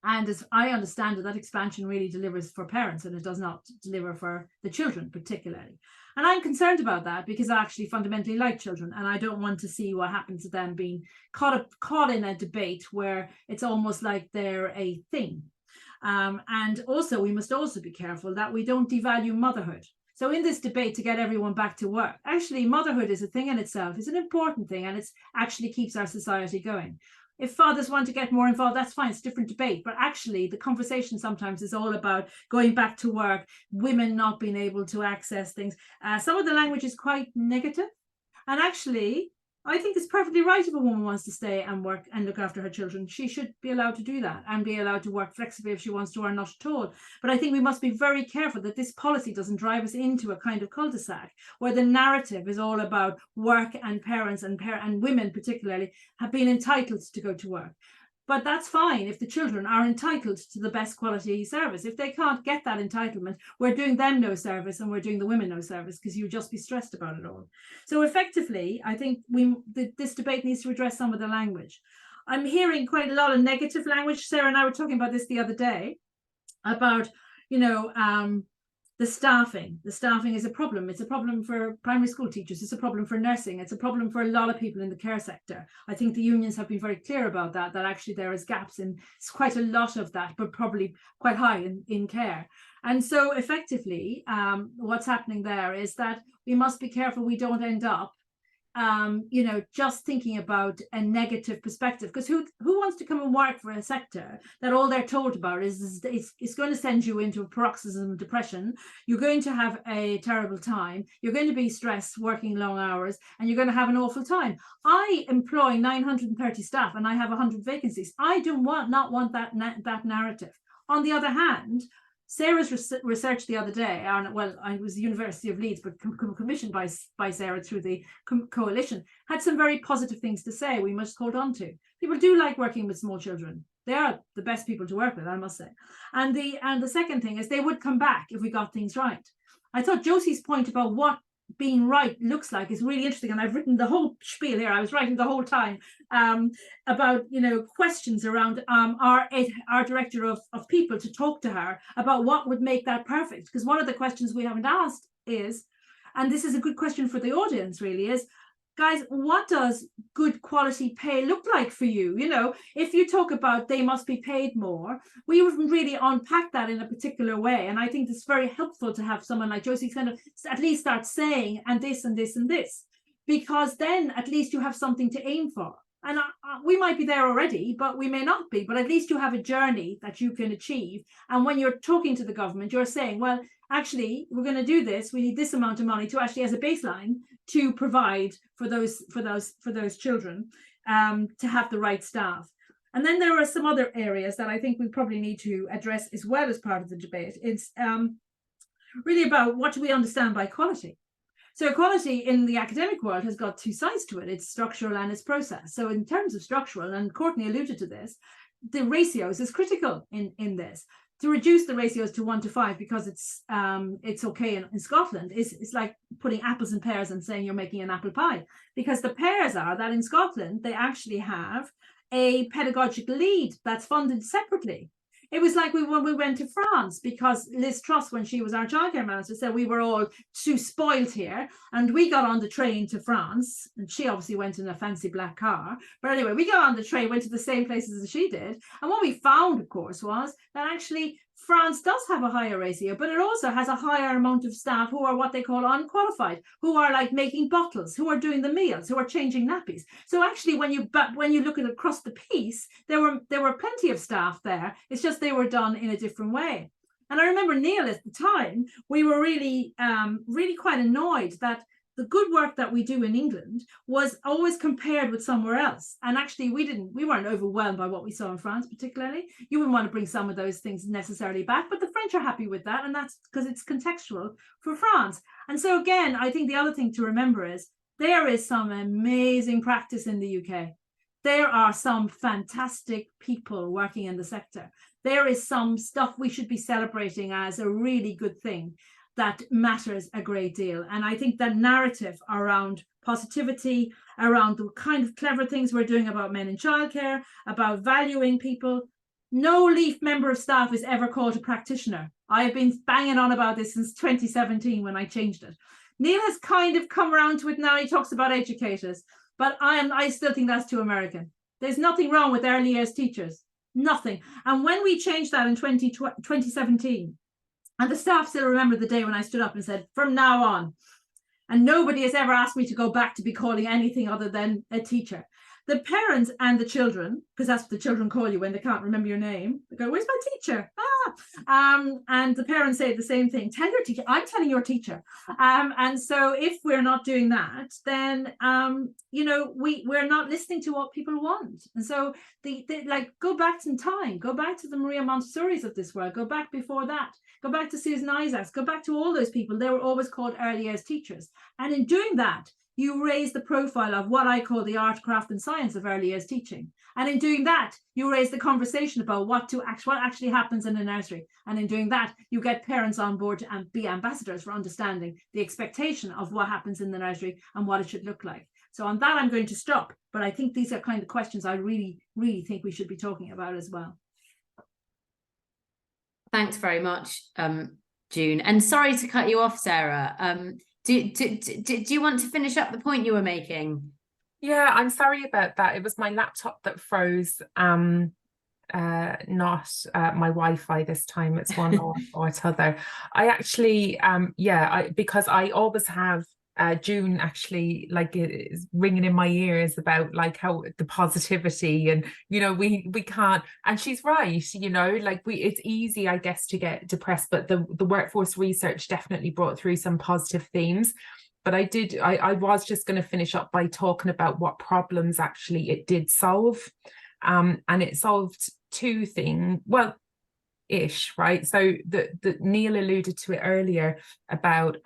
And as I understand it, that expansion really delivers for parents, and it does not deliver for the children particularly. And I'm concerned about that because I actually fundamentally like children, and I don't want to see what happens to them being caught in a debate where it's almost like they're a thing. And also, we must also be careful that we don't devalue motherhood. So in this debate to get everyone back to work, actually motherhood is a thing in itself. It's an important thing, and it actually keeps our society going. If fathers want to get more involved, that's fine, it's a different debate. But actually, the conversation sometimes is all about going back to work, women not being able to access things. Some of the language is quite negative. And actually, I think it's perfectly right if a woman wants to stay and work and look after her children. She should be allowed to do that and be allowed to work flexibly if she wants to, or not at all. But I think we must be very careful that this policy doesn't drive us into a kind of cul-de-sac where the narrative is all about work and parents and women particularly have been entitled to go to work. But that's fine if the children are entitled to the best quality service. If they can't get that entitlement, we're doing them no service and we're doing the women no service, because you'd just be stressed about it all. So effectively, I think this debate needs to address some of the language. I'm hearing quite a lot of negative language. Sarah and I were talking about this the other day about, the staffing. The staffing is a problem. It's a problem for primary school teachers. It's a problem for nursing. It's a problem for a lot of people in the care sector. I think the unions have been very clear about that actually there is gaps in quite a lot of that, but probably quite high in care. And so effectively, what's happening there is that we must be careful we don't end up you know, just thinking about a negative perspective, because who wants to come and work for a sector that all they're told about is it's going to send you into a paroxysm of depression, you're going to have a terrible time, you're going to be stressed working long hours, and you're going to have an awful time. I employ 930 staff and I have 100 vacancies. I do not want that narrative. On the other hand, Sarah's research the other day, and well, I was the University of Leeds, but commissioned by Sarah through the coalition, had some very positive things to say we must hold on to. People do like working with small children. They are the best people to work with, I must say. And the second thing is they would come back if we got things right. I thought Josie's point about what being right looks like is really interesting, and I've written the whole spiel here. I was writing the whole time about, you know, questions around our director of people to talk to her about what would make that perfect, because one of the questions we haven't asked is, and this is a good question for the audience really, is, guys, what does good quality pay look like for you? You know, if you talk about they must be paid more, we wouldn't really unpack that in a particular way. And I think it's very helpful to have someone like Josie kind of at least start saying, and this and this and this, because then at least you have something to aim for. And we might be there already, but we may not be, but at least you have a journey that you can achieve. And when you're talking to the government, you're saying, well, actually, we're going to do this. We need this amount of money to actually, as a baseline, to provide for those children, to have the right staff. And then there are some other areas that I think we probably need to address as well as part of the debate. It's really about what do we understand by quality. So equality in the academic world has got two sides to it. It's structural and it's process. So in terms of structural, and Courteney alluded to this, the ratios is critical in this. To reduce the ratios to 1 to 5 because it's okay in Scotland it's like putting apples and pears and saying you're making an apple pie, because the pears are that in Scotland they actually have a pedagogic lead that's funded separately. It was like when we went to France, because Liz Truss, when she was our childcare minister, said we were all too spoiled here, and we got on the train to France, and she obviously went in a fancy black car. But anyway, we got on the train, went to the same places as she did, and what we found, of course, was that actually France does have a higher ratio, but it also has a higher amount of staff who are what they call unqualified, who are like making bottles, who are doing the meals, who are changing nappies. So actually, when you look at it across the piece, there were plenty of staff there. It's just they were done in a different way. And I remember, Neil, at the time, we were really quite annoyed that the good work that we do in England was always compared with somewhere else. And actually, we weren't overwhelmed by what we saw in France, particularly. You wouldn't want to bring some of those things necessarily back, but the French are happy with that. And that's because it's contextual for France. And so again, I think the other thing to remember is there is some amazing practice in the UK. There are some fantastic people working in the sector. There is some stuff we should be celebrating as a really good thing that matters a great deal. And I think that narrative around positivity, around the kind of clever things we're doing about men in childcare, about valuing people. No LEYF member of staff is ever called a practitioner. I have been banging on about this since 2017 when I changed it. Neil has kind of come around to it now. He talks about educators, but I still think that's too American. There's nothing wrong with early years teachers, nothing. And when we changed that in 2017, and the staff still remember the day when I stood up and said, from now on, and nobody has ever asked me to go back to be calling anything other than a teacher. The parents and the children, because that's what the children call you when they can't remember your name, they go, where's my teacher? And the parents say the same thing. Tell your teacher, I'm telling your teacher. And so if we're not doing that, then, we're not listening to what people want. And so go back in time, go back to the Maria Montessori's of this world, go back before that, go back to Susan Isaacs, go back to all those people. They were always called early years teachers. And in doing that, you raise the profile of what I call the art, craft and science of early years teaching. And in doing that, you raise the conversation about what actually happens in a nursery. And in doing that, you get parents on board and be ambassadors for understanding the expectation of what happens in the nursery and what it should look like. So on that, I'm going to stop. But I think these are kind of questions I really, really think we should be talking about as well. Thanks very much, June. And sorry to cut you off, Sarah. Do you want to finish up the point you were making? Yeah, I'm sorry about that. It was my laptop that froze, not my Wi-Fi this time. It's one or t'other. I actually, because I always have June actually like is ringing in my ears about like how the positivity and we can't, and she's right, like it's easy I guess to get depressed, but the workforce research definitely brought through some positive themes. But I was just going to finish up by talking about what problems actually it did solve, and it solved two things, well ish, right? So the Neil alluded to it earlier about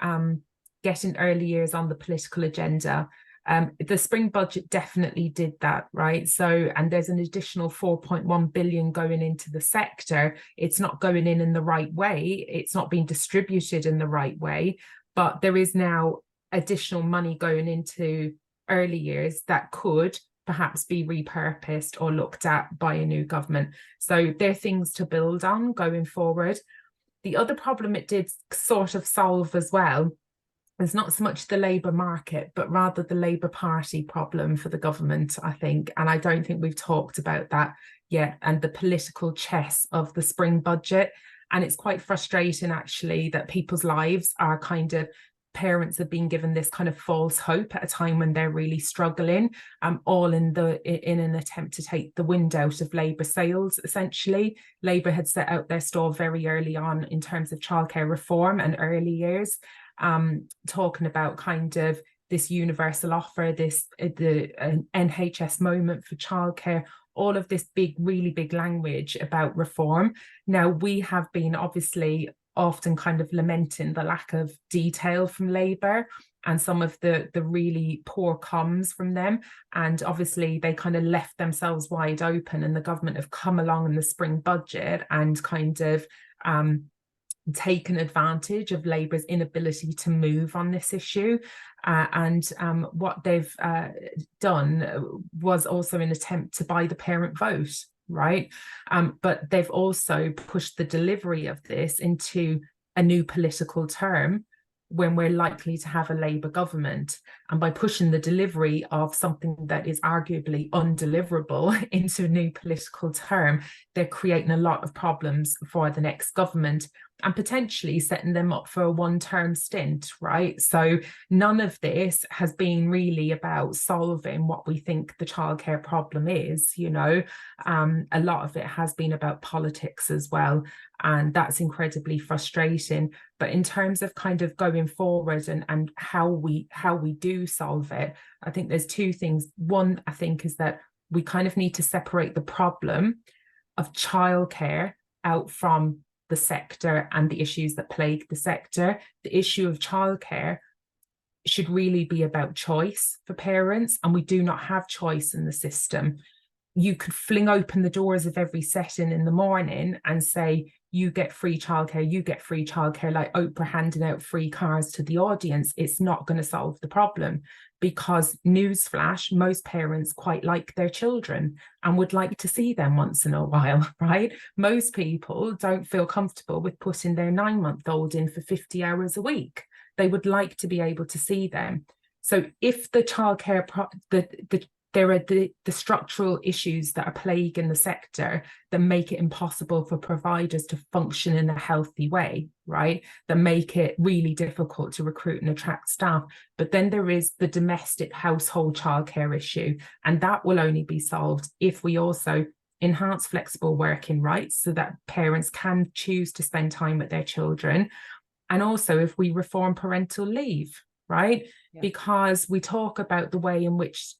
getting early years on the political agenda. The spring budget definitely did that, right? So, and there's an additional 4.1 billion going into the sector. It's not going in the right way. It's not being distributed in the right way, but there is now additional money going into early years that could perhaps be repurposed or looked at by a new government. So there are things to build on going forward. The other problem it did sort of solve as well is not so much the Labour market, but rather the Labour Party problem for the government, I think. And I don't think we've talked about that yet, and the political chess of the spring budget. And it's quite frustrating, actually, that people's lives are kind of, parents have been given this kind of false hope at a time when they're really struggling, all in an attempt to take the wind out of Labour sails, essentially. Labour had set out their stall very early on in terms of childcare reform and early years, talking about kind of this universal offer, an NHS moment for childcare, all of this really big language about reform. Now, we have been obviously often kind of lamenting the lack of detail from Labour and some of the really poor comms from them. And obviously they kind of left themselves wide open, and the government have come along in the spring budget and kind of taken advantage of Labour's inability to move on this issue. What they've done was also an attempt to buy the parent vote, right? But they've also pushed the delivery of this into a new political term when we're likely to have a Labour government. And by pushing the delivery of something that is arguably undeliverable into a new political term, they're creating a lot of problems for the next government and potentially setting them up for a one-term stint, right? So none of this has been really about solving what we think the childcare problem is, a lot of it has been about politics as well, and that's incredibly frustrating. But in terms of kind of going forward and how we do solve it, I think there's two things. One, I think, is that we kind of need to separate the problem of childcare out from the sector and the issues that plague the sector. The issue of childcare should really be about choice for parents, and we do not have choice in the system. You could fling open the doors of every setting in the morning and say, you get free childcare, you get free childcare, like Oprah handing out free cars to the audience. It's not going to solve the problem, because newsflash, most parents quite like their children and would like to see them once in a while, right? Most people don't feel comfortable with putting their 9-month-old in for 50 hours a week. They would like to be able to see them. So if the childcare, there are the structural issues that are plaguing the sector that make it impossible for providers to function in a healthy way, right? That make it really difficult to recruit and attract staff. But then there is the domestic household childcare issue, and that will only be solved if we also enhance flexible working rights so that parents can choose to spend time with their children. And also if we reform parental leave, right? Yeah. Because we talk about the way in which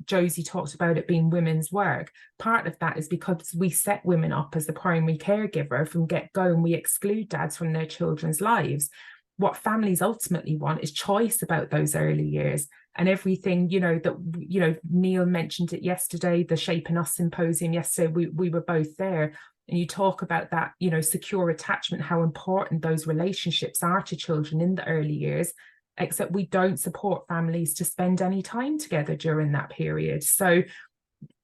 Josie talked about it being women's work. Part of that is because we set women up as the primary caregiver from get-go, and we exclude dads from their children's lives. What families ultimately want is choice about those early years, and everything, Neil mentioned it yesterday, the Shaping Us symposium yesterday, we were both there. And you talk about that, secure attachment, how important those relationships are to children in the early years, except we don't support families to spend any time together during that period. So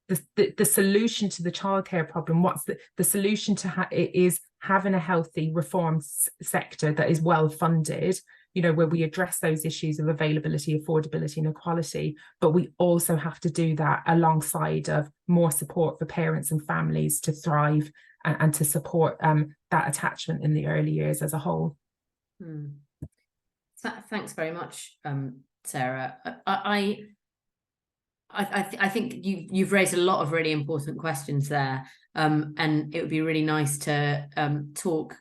the solution to the childcare problem, what's the solution to is having a healthy reform sector that is well funded, where we address those issues of availability, affordability and equality, but we also have to do that alongside of more support for parents and families to thrive and to support that attachment in the early years as a whole. Thanks very much, Sarah. I think you've raised a lot of really important questions there, and it would be really nice to talk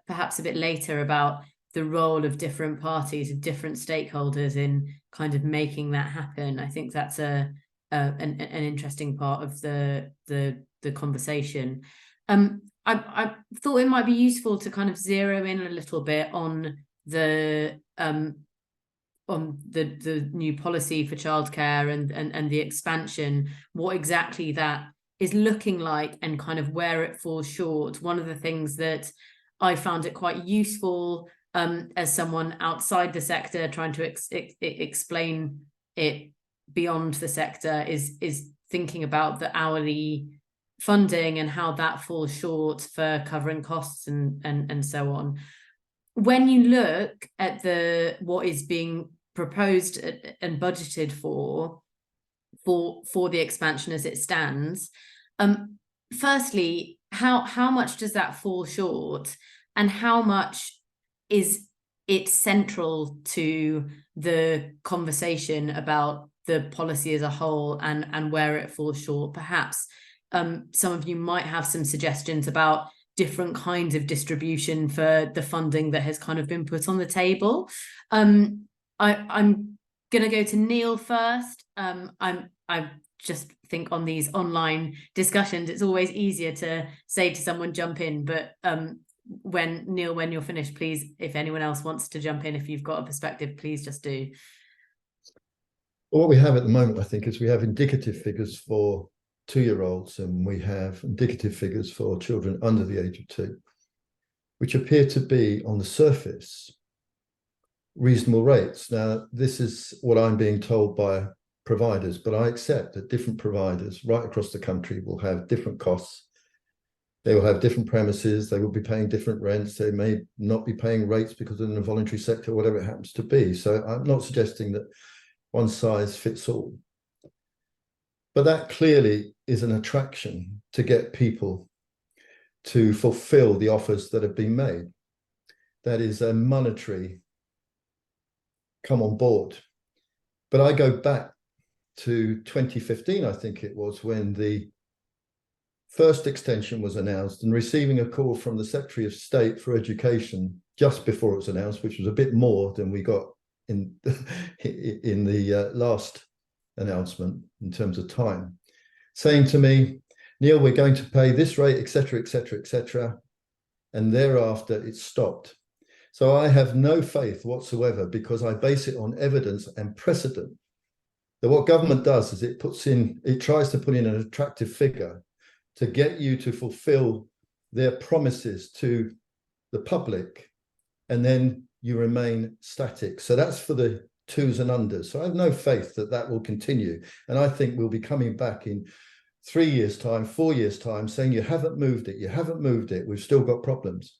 perhaps a bit later about the role of different parties, of different stakeholders in kind of making that happen. I think that's an interesting part of the conversation. I thought it might be useful to kind of zero in a little bit on the new policy for childcare and the expansion, what exactly that is looking like and kind of where it falls short. One of the things that I found it quite useful as someone outside the sector trying to explain it beyond the sector is thinking about the hourly funding and how that falls short for covering costs and so on. When you look at what is being proposed and budgeted for the expansion as it stands, firstly, how much does that fall short, and how much is it central to the conversation about the policy as a whole and where it falls short? Perhaps some of you might have some suggestions about different kinds of distribution for the funding that has kind of been put on the table. I'm going to go to Neil first. I just think on these online discussions, it's always easier to say to someone, jump in. But when you're finished, please, if anyone else wants to jump in, if you've got a perspective, please just do. Well, what we have at the moment, I think, is we have indicative figures for 2-year-olds, and we have indicative figures for children under the age of 2, which appear to be, on the surface, reasonable rates. Now, this is what I'm being told by providers, but I accept that different providers right across the country will have different costs. They will have different premises. They will be paying different rents. They may not be paying rates because they're in the voluntary sector, whatever it happens to be. So I'm not suggesting that one size fits all. But that clearly is an attraction to get people to fulfill the offers that have been made. That is a monetary come on board. But I go back to 2015, I think it was, when the first extension was announced, and receiving a call from the Secretary of State for Education just before it was announced, which was a bit more than we got in the last announcement in terms of time, saying to me, Neil, we're going to pay this rate, etc., etc., etc., and thereafter it stopped. So I have no faith whatsoever, because I base it on evidence and precedent, that what government does is it tries to put in an attractive figure to get you to fulfill their promises to the public, and then you remain static. So that's for the 2s and unders. So I have no faith that that will continue. And I think we'll be coming back in 3 years' time, 4 years' time, saying you haven't moved it, you haven't moved it, we've still got problems.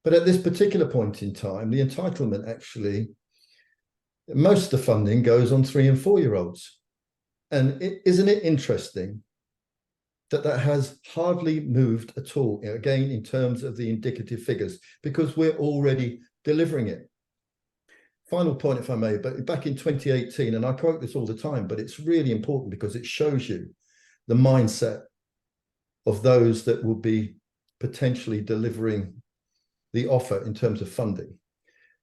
But at this particular point in time, the entitlement actually, most of the funding goes on 3 and 4-year-olds. And isn't it interesting that has hardly moved at all, again, in terms of the indicative figures, because we're already delivering it. Final point, if I may, but back in 2018, and I quote this all the time, but it's really important because it shows you the mindset of those that will be potentially delivering the offer in terms of funding.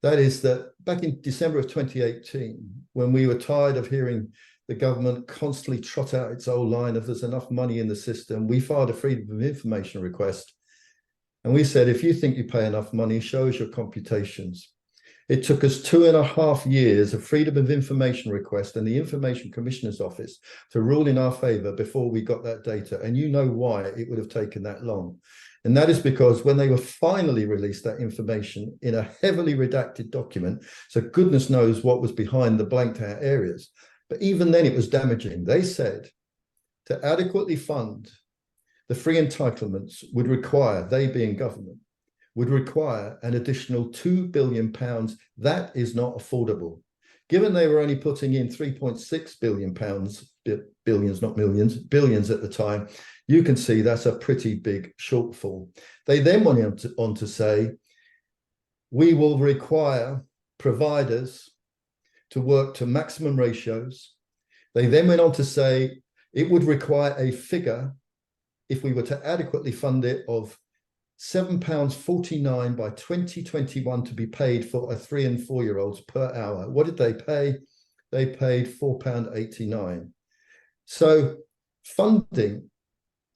That is that back in December of 2018, when we were tired of hearing the government constantly trot out its old line of there's enough money in the system, we filed a freedom of information request. And we said, if you think you pay enough money, show us your computations. It took us 2.5 years of freedom of information request and the Information Commissioner's Office to rule in our favour before we got that data. And you know why it would have taken that long. And that is because when they were finally released that information in a heavily redacted document, so goodness knows what was behind the blanked out areas, but even then it was damaging. They said to adequately fund the free entitlements would require, they being government, would require an additional £2 billion. That is not affordable. Given they were only putting in £3.6 billion, billions, not millions, billions at the time, you can see that's a pretty big shortfall. They then went on to say, we will require providers to work to maximum ratios. They then went on to say it would require a figure, if we were to adequately fund it, of £7.49 by 2021 to be paid for a 3 and 4 year olds per hour. What did they pay? They paid £4.89. So funding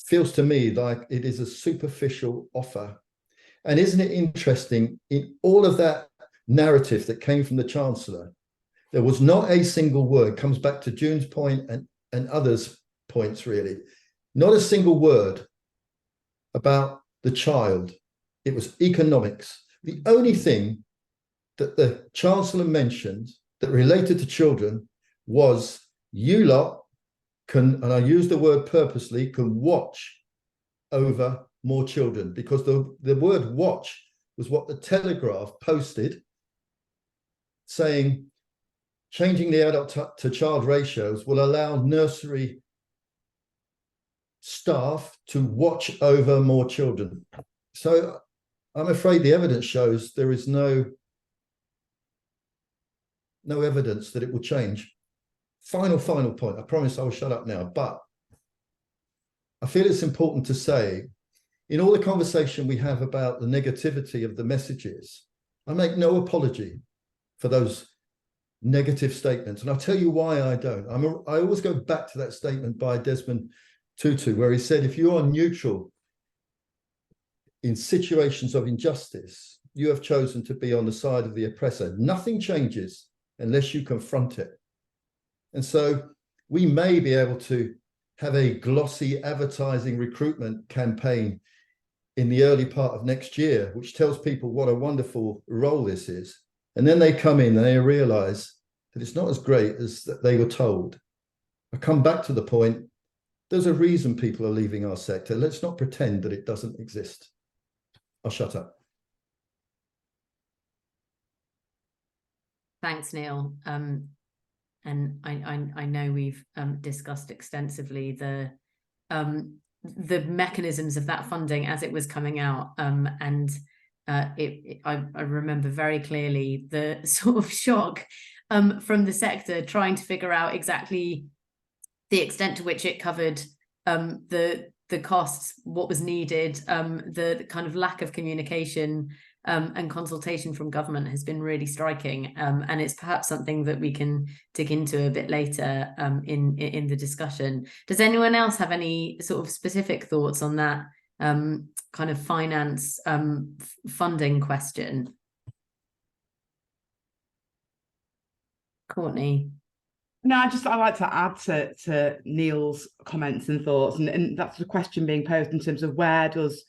feels to me like it is a superficial offer. And isn't it interesting, in all of that narrative that came from the Chancellor, there was not a single word, comes back to June's point and others' points really, not a single word about the child. It was economics. The only thing that the Chancellor mentioned that related to children was you lot can, and I use the word purposely, can watch over more children, because the word watch was what the Telegraph posted, saying changing the adult to child ratios will allow nursery staff to watch over more children. So I'm afraid the evidence shows there is no evidence that it will change. Final point. I promise I will shut up now, but I feel it's important to say, in all the conversation we have about the negativity of the messages, I make no apology for those negative statements. And I'll tell you why I don't. I always go back to that statement by Desmond Tutu, where he said, if you are neutral in situations of injustice, you have chosen to be on the side of the oppressor. Nothing changes unless you confront it. And so we may be able to have a glossy advertising recruitment campaign in the early part of next year, which tells people what a wonderful role this is. And then they come in and they realize that it's not as great as that they were told. I come back to the point, there's a reason people are leaving our sector. Let's not pretend that it doesn't exist. I'll shut up. Thanks, Neil. And I know we've discussed extensively the mechanisms of that funding as it was coming out, and I remember very clearly the sort of shock from the sector trying to figure out exactly the extent to which it covered the costs, what was needed, the kind of lack of communication and consultation from government has been really striking, and it's perhaps something that we can dig into a bit later in the discussion. Does anyone else have any sort of specific thoughts on that kind of finance funding question? Courteney? No, I'd like to add to Neil's comments and thoughts, and that's the question being posed in terms of where does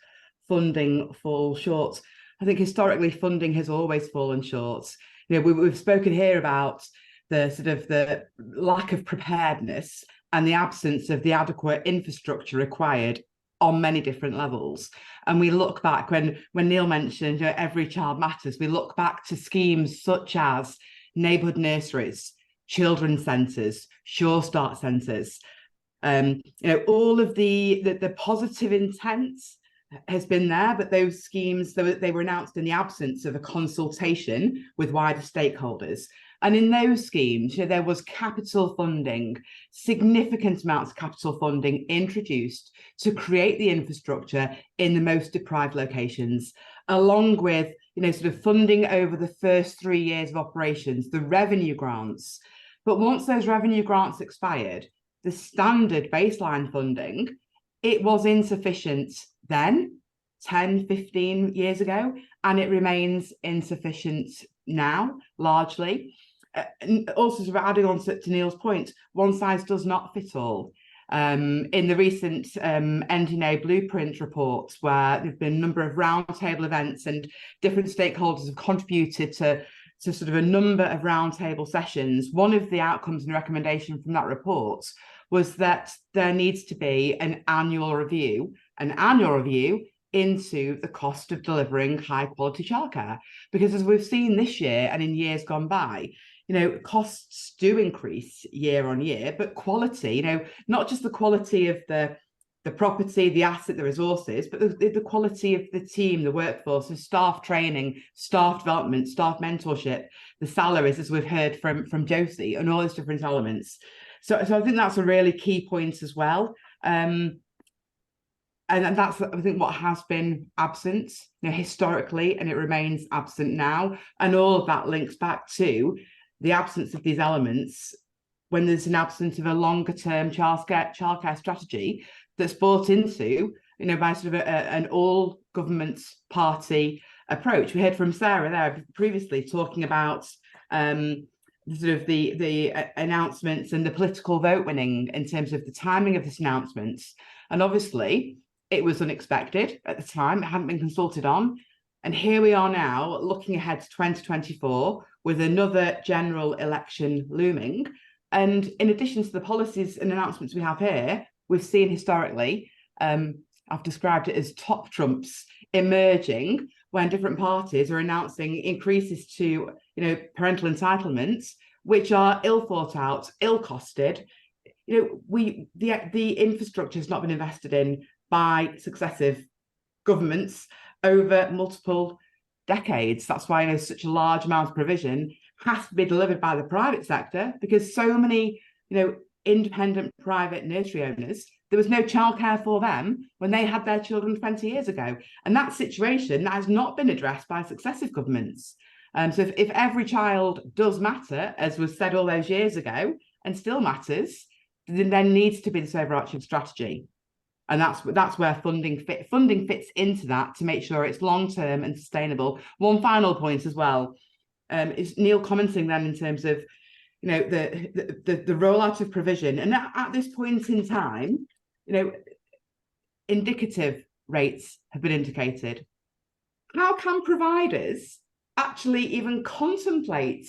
funding fall short. I think historically funding has always fallen short. You know, we've spoken here about the sort of the lack of preparedness and the absence of the adequate infrastructure required on many different levels. And we look back when Neil mentioned, you know, every child matters, we look back to schemes such as neighbourhood nurseries, children's centres, Sure Start centres. You know, all of the positive intent has been there, but those schemes, they were announced in the absence of a consultation with wider stakeholders. And in those schemes, you know, there was capital funding, significant amounts of capital funding introduced to create the infrastructure in the most deprived locations, along with, you know, sort of funding over the first 3 years of operations, the revenue grants. But once those revenue grants expired, the standard baseline funding, it was insufficient then, 10, 15 years ago, and it remains insufficient now, largely. Also, sort of adding on to Neil's point, one size does not fit all. In the recent NDNA blueprint reports, where there have been a number of roundtable events and different stakeholders have contributed to sort of a number of roundtable sessions, one of the outcomes and recommendation from that report was that there needs to be an annual review into the cost of delivering high quality childcare. Because as we've seen this year and in years gone by, you know, costs do increase year on year, but quality, you know, not just the quality of the the property, the asset, the resources, but the quality of the team, the workforce, the staff training, staff development, staff mentorship, the salaries, as we've heard from Josie, and all those different elements. So I think that's a really key point as well. And that's, I think, what has been absent, historically, and it remains absent now. And all of that links back to the absence of these elements when there's an absence of a longer-term childcare strategy that's bought into, by sort of an all-government party approach. We heard from Sarah there previously talking about sort of the announcements and the political vote winning in terms of the timing of this announcement. And obviously, it was unexpected at the time. It hadn't been consulted on. And here we are now looking ahead to 2024 with another general election looming. And in addition to the policies and announcements we have here, we've seen historically, I've described it as top trumps emerging when different parties are announcing increases to, parental entitlements, which are ill thought out, ill costed. The infrastructure has not been invested in by successive governments over multiple decades. That's why such a large amount of provision has to be delivered by the private sector, because so many, independent private nursery owners, there was no childcare for them when they had their children 20 years ago. And that situation that has not been addressed by successive governments. So if every child does matter, as was said all those years ago, and still matters, then there needs to be this overarching strategy. And that's where funding fits into that, to make sure it's long-term and sustainable. One final point as well, is Neil commenting then in terms of, the rollout of provision. And at this point in time, indicative rates have been indicated. How can providers actually even contemplate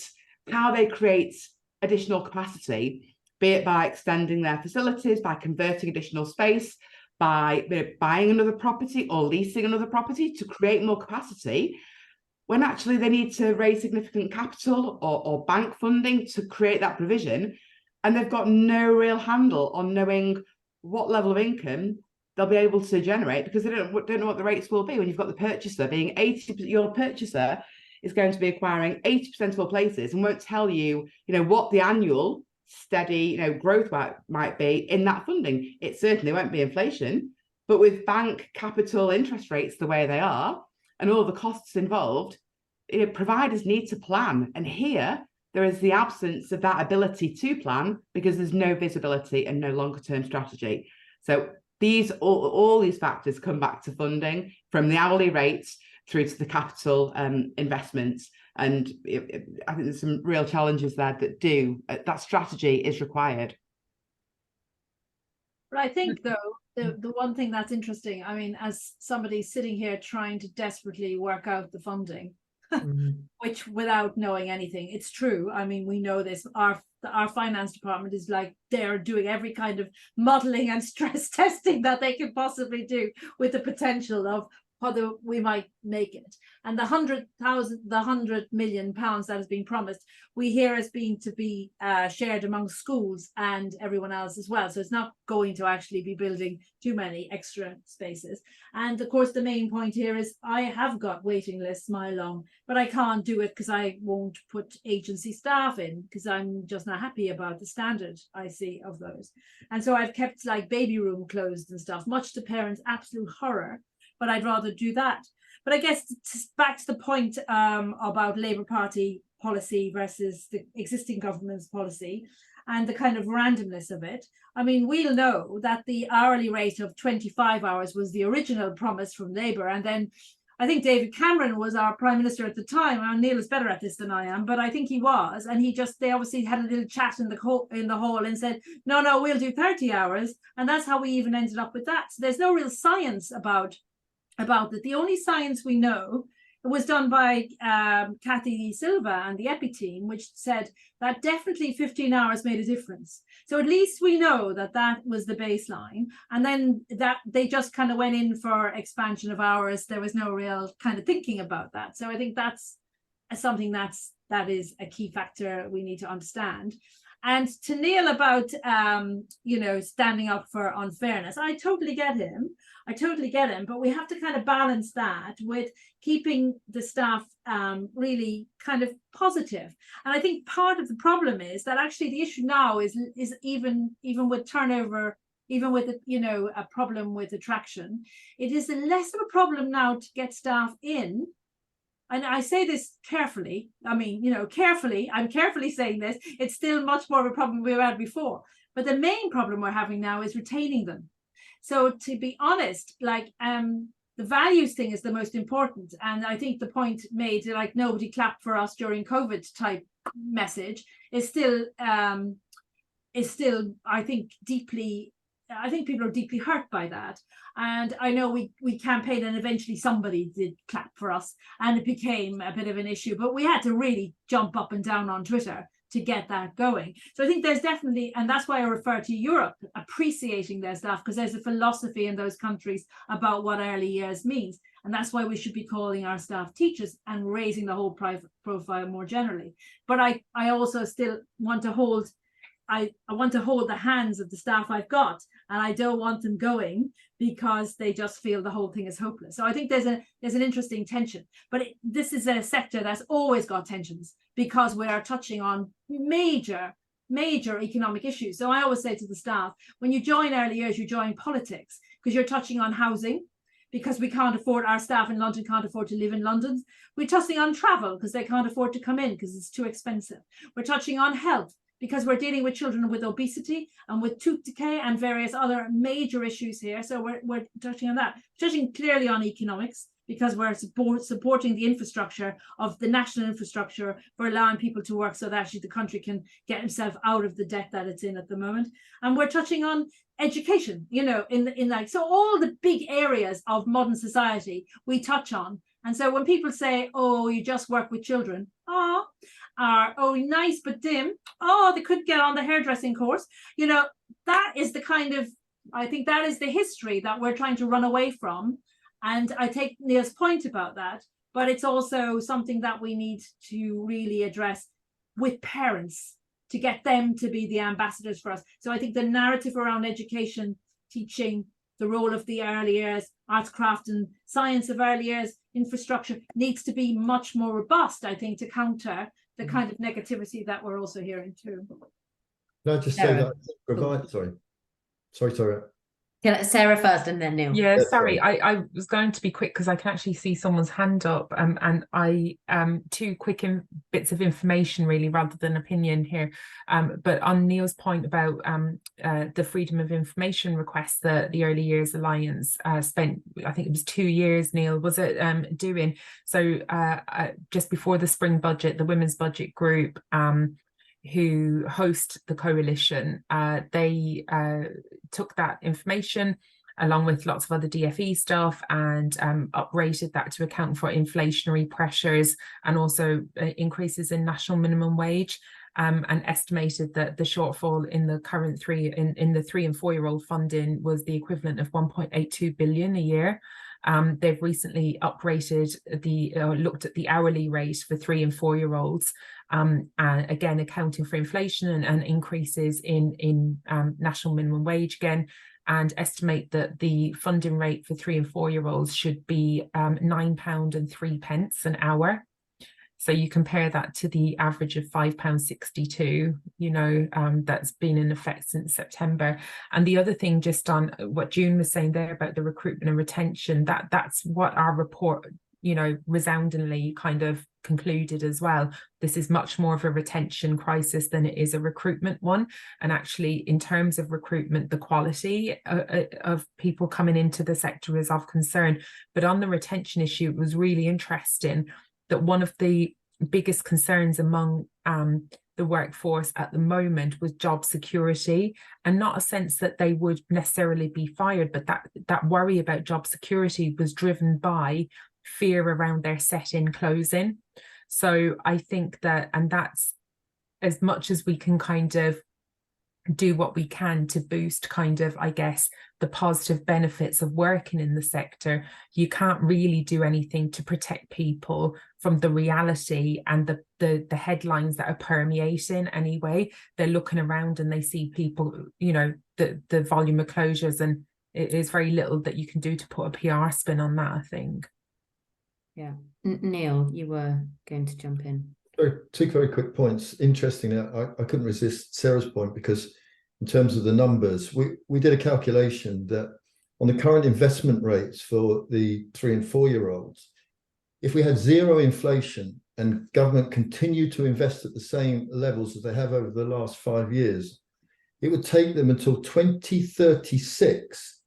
how they create additional capacity, be it by extending their facilities, by converting additional space, by buying another property or leasing another property to create more capacity, when actually they need to raise significant capital or bank funding to create that provision, and they've got no real handle on knowing what level of income they'll be able to generate, because they don't know what the rates will be when you've got the purchaser being 80%. Your purchaser is going to be acquiring 80% of all places and won't tell you, what the annual steady, growth might be in that funding. It certainly won't be inflation, but with bank capital interest rates the way they are and all the costs involved, providers need to plan. And here there is the absence of that ability to plan, because there's no visibility and no longer term strategy. So all these factors come back to funding, from the hourly rates through to the capital investments. And I think there's some real challenges there that strategy is required. But I think, though, the one thing that's interesting, as somebody sitting here trying to desperately work out the funding, which without knowing anything, it's true. We know this. Our finance department is like, they're doing every kind of modelling and stress testing that they could possibly do with the potential of whether we might make it. And the 100 million pounds that has been promised, we hear as being to be shared among schools and everyone else as well. So it's not going to actually be building too many extra spaces. And of course, the main point here is I have got waiting lists mile long, but I can't do it because I won't put agency staff in, because I'm just not happy about the standard I see of those. And so I've kept like baby room closed and stuff, much to parents' absolute horror. But I'd rather do that. But I guess back to the point about Labour Party policy versus the existing government's policy and the kind of randomness of it. We'll know that the hourly rate of 25 hours was the original promise from Labour. And then I think David Cameron was our Prime Minister at the time. And Neil is better at this than I am, but I think he was. And they obviously had a little chat in the hall and said, no, we'll do 30 hours. And that's how we even ended up with that. So there's no real science about that. The only science we know was done by Kathy Silva and the EPI team, which said that definitely 15 hours made a difference. So at least we know that was the baseline. And then that they just kind of went in for expansion of hours. There was no real kind of thinking about that. So I think that's something that is a key factor we need to understand. And to Neil about standing up for unfairness, I totally get him, but we have to kind of balance that with keeping the staff really kind of positive. And I think part of the problem is that actually the issue now is even with turnover, even with a problem with attraction, it is less of a problem now to get staff in. And I say this carefully. I mean, carefully. I'm carefully saying this. It's still much more of a problem we had before. But the main problem we're having now is retaining them. So to be honest, like the values thing is the most important. And I think the point made, like nobody clapped for us during COVID type message is still, I think, deeply. I think people are deeply hurt by that. And I know we campaigned and eventually somebody did clap for us and it became a bit of an issue, but we had to really jump up and down on Twitter to get that going. So I think there's definitely, and that's why I refer to Europe appreciating their staff, because there's a philosophy in those countries about what early years means. And that's why we should be calling our staff teachers and raising the whole profile more generally. But I also still want to hold I want to hold the hands of the staff I've got, and I don't want them going because they just feel the whole thing is hopeless. So I think there's an interesting tension, but this is a sector that's always got tensions because we are touching on major economic issues. So I always say to the staff, when you join early years, you join politics because you're touching on housing, because we can't afford, our staff in London can't afford to live in London. We're touching on travel because they can't afford to come in because it's too expensive. We're touching on health, because we're dealing with children with obesity and with tooth decay and various other major issues here. So we're touching on that. Touching clearly on economics, because we're supporting the infrastructure of the national infrastructure for allowing people to work so that actually the country can get itself out of the debt that it's in at the moment. And we're touching on education, in like, so all the big areas of modern society we touch on. And so when people say, oh, you just work with children, oh, nice but dim, oh, they could get on the hairdressing course, that is the kind of, I think that is the history that we're trying to run away from. And I take Neil's point about that, but it's also something that we need to really address with parents to get them to be the ambassadors for us. So I think the narrative around education, teaching, the role of the early years, arts, craft and science of early years, infrastructure needs to be much more robust, I think, to counter the kind of negativity that we're also hearing too. Can I just say that sorry. Yeah, Sarah first and then Neil. Yeah, sorry, I was going to be quick because I can actually see someone's hand up, and I two quick bits of information really rather than opinion here, but on Neil's point about the freedom of information request that the Early Years Alliance spent, I think it was 2 years, Neil, was it, doing. So just before the spring budget, the Women's Budget Group who host the coalition, they took that information along with lots of other DFE stuff and uprated that to account for inflationary pressures and also increases in national minimum wage, and estimated that the shortfall in the current in the 3 and 4 year old funding was the equivalent of 1.82 billion a year. They've recently uprated looked at the hourly rate for 3 and 4 year olds, and again accounting for inflation and increases in national minimum wage again, and estimate that the funding rate for 3 and 4 year olds should be £9.03 an hour. So you compare that to the average of £5.62, that's been in effect since September. And the other thing, just on what June was saying there about the recruitment and retention, that's what our report, resoundingly kind of concluded as well. This is much more of a retention crisis than it is a recruitment one. And actually, in terms of recruitment, the quality of people coming into the sector is of concern. But on the retention issue, it was really interesting that one of the biggest concerns among the workforce at the moment was job security, and not a sense that they would necessarily be fired, but that worry about job security was driven by fear around their set-in closing. So I think that, and that's as much as we can kind of do what we can to boost kind of, I guess, the positive benefits of working in the sector, you can't really do anything to protect people from the reality and the headlines that are permeating anyway. They're looking around and they see people, you know, the volume of closures, and it is very little that you can do to put a PR spin on that, I think. Yeah. Neil, you were going to jump in. Two very quick points. Interesting, I couldn't resist Sarah's point, because in terms of the numbers, we did a calculation that on the current investment rates for the 3 and 4 year olds, if we had zero inflation and government continued to invest at the same levels as they have over the last 5 years, it would take them until 2036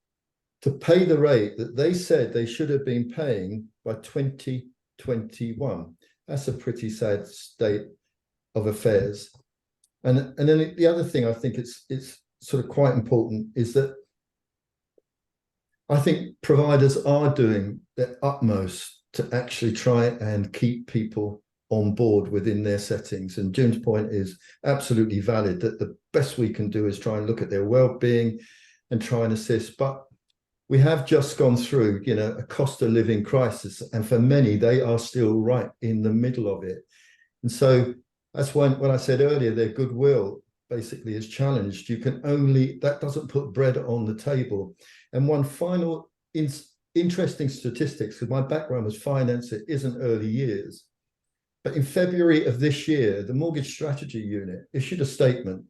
to pay the rate that they said they should have been paying by 2021. That's a pretty sad state of affairs. And then the other thing I think it's sort of quite important is that I think providers are doing their utmost to actually try and keep people on board within their settings. And Jim's point is absolutely valid, that the best we can do is try and look at their well-being and try and assist. But we have just gone through, you know, a cost of living crisis, and for many, they are still right in the middle of it. And so that's when I said earlier, their goodwill basically is challenged. You can only, that doesn't put bread on the table. And one final interesting statistics, because my background was finance, it isn't early years. But in February of this year, the Mortgage Strategy Unit issued a statement.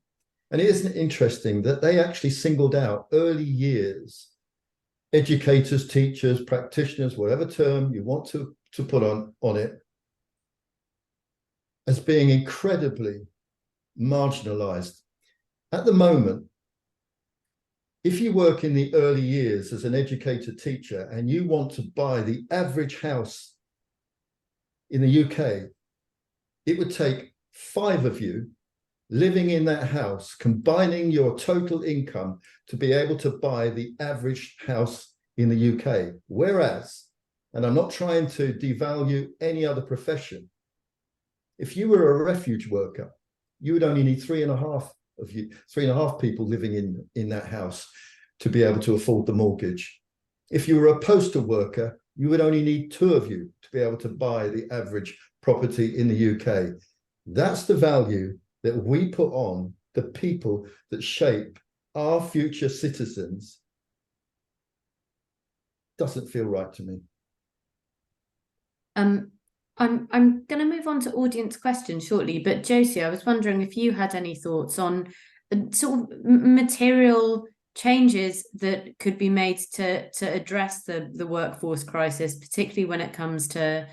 And isn't it interesting that they actually singled out early years educators, teachers, practitioners, whatever term you want to put on it, as being incredibly marginalized. At the moment, if you work in the early years as an educator teacher and you want to buy the average house in the UK, it would take 5 of you living in that house, combining your total income to be able to buy the average house in the UK. Whereas, and I'm not trying to devalue any other profession, if you were a refuge worker, you would only need 3.5 people living in that house to be able to afford the mortgage. If you were a postal worker, you would only need 2 of you to be able to buy the average property in the UK. That's the value that we put on the people that shape our future citizens. Doesn't feel right to me. I'm going to move on to audience questions shortly, but Josie, I was wondering if you had any thoughts on sort of material changes that could be made to address the workforce crisis, particularly when it comes to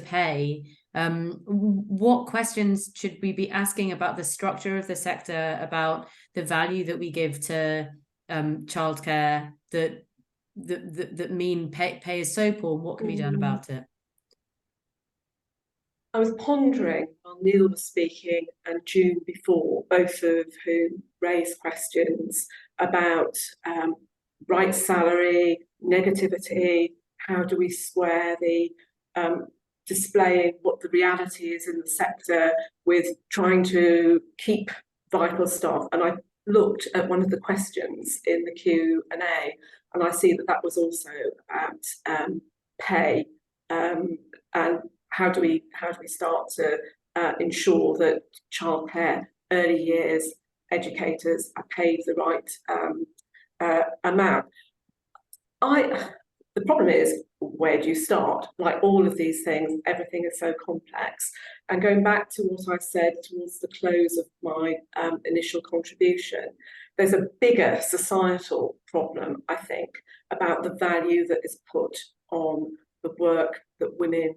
pay. What questions should we be asking about the structure of the sector, about the value that we give to childcare that mean pay is so poor? What can be done about it? I was pondering while Neil was speaking and June before, both of whom raised questions about right salary, negativity, how do we square the displaying what the reality is in the sector with trying to keep vital staff. And I looked at one of the questions in the Q&A, and I see that was also about pay and how do we start to ensure that childcare, early years educators are paid the right amount. The problem is, where do you start? Like all of these things, everything is so complex. And going back to what I said towards the close of my initial contribution, there's a bigger societal problem, I think, about the value that is put on the work that women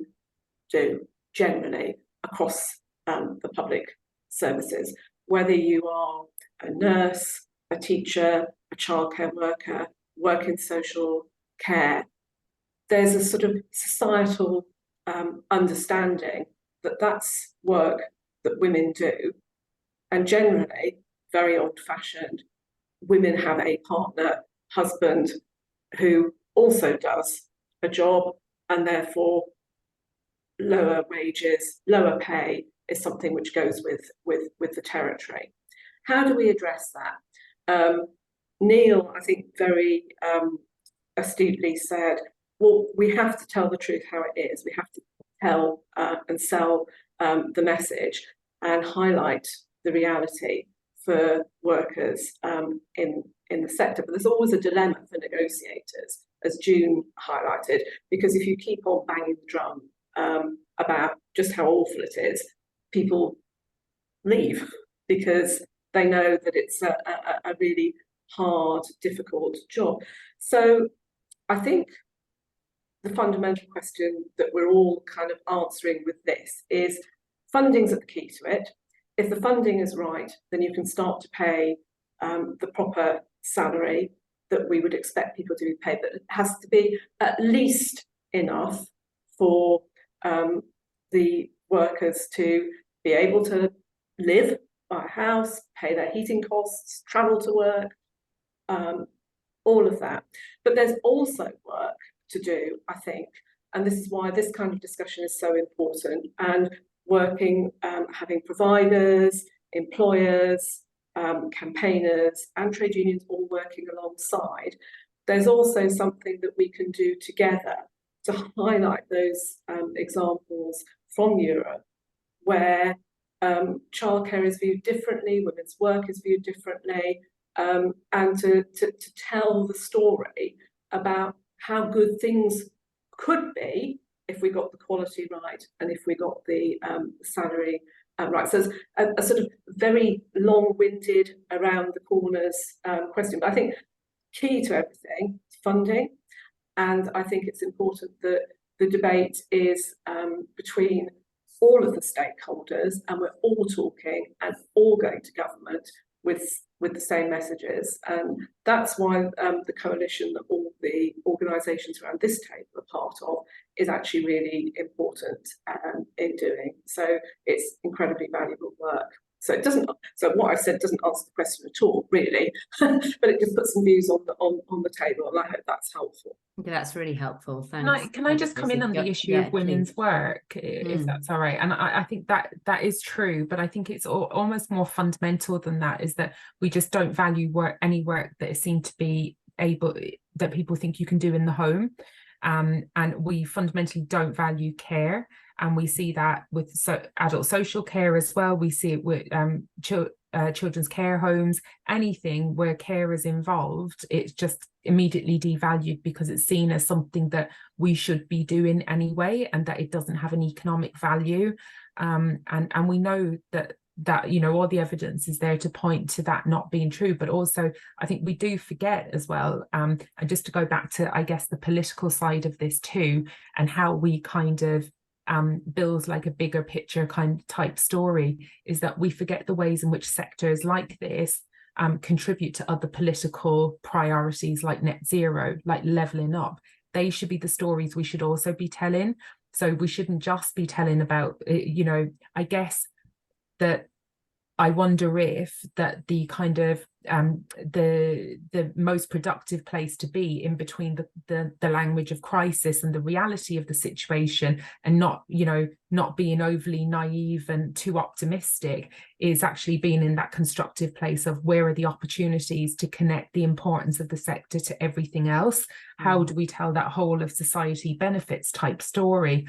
do generally across the public services. Whether you are a nurse, a teacher, a childcare worker, work in social care, there's a sort of societal understanding that that's work that women do, and generally very old-fashioned. Women have a partner, husband, who also does a job, and therefore lower wages, lower pay is something which goes with the territory. How do we address that? Neil, I think, very astutely said, well, we have to tell the truth how it is. We have to tell and sell the message and highlight the reality for workers in the sector. But there's always a dilemma for negotiators, as June highlighted, because if you keep on banging the drum about just how awful it is, people leave because they know that it's a really hard, difficult job. So I think the fundamental question that we're all kind of answering with this is funding's at the key to it. If the funding is right, then you can start to pay the proper salary that we would expect people to be paid, but it has to be at least enough for the workers to be able to live, buy a house, pay their heating costs, travel to work, all of that. But there's also work to do, I think, and this is why this kind of discussion is so important, and working, having providers, employers, campaigners and trade unions all working alongside. There's also something that we can do together to highlight those examples from Europe where childcare is viewed differently, women's work is viewed differently, and to tell the story about how good things could be if we got the quality right and if we got the salary right. So it's a sort of very long-winded, around the corners question, but I think key to everything is funding, and I think it's important that the debate is between all of the stakeholders, and we're all talking and all going to government with the same messages, and that's why the coalition that all the organisations around this table are part of is actually really important in doing. So it's incredibly valuable work. So it doesn't. So what I've said doesn't answer the question at all, really, but it just puts some views on the table, and I hope that's helpful. Okay, that's really helpful. Thanks. Can I just come in on the issue of women's work, if that's all right? And I think that is true, but I think it's almost more fundamental than that, is that we just don't value any work that is seen to be that people think you can do in the home, and we fundamentally don't value care. And we see that with adult social care as well. We see it with children's care homes. Anything where care is involved, it's just immediately devalued because it's seen as something that we should be doing anyway, and that it doesn't have an economic value. And we know that all the evidence is there to point to that not being true. But also I think we do forget as well, and just to go back to, I guess, the political side of this too, and how we kind of builds like a bigger picture kind of type story, is that we forget the ways in which sectors like this contribute to other political priorities like net zero, like levelling up. They should be the stories we should also be telling. So we shouldn't just be telling about, I guess that I wonder if that the kind of the most productive place to be in between the language of crisis and the reality of the situation, and not being overly naive and too optimistic, is actually being in that constructive place of where are the opportunities to connect the importance of the sector to everything else. How do we tell that whole of society benefits type story?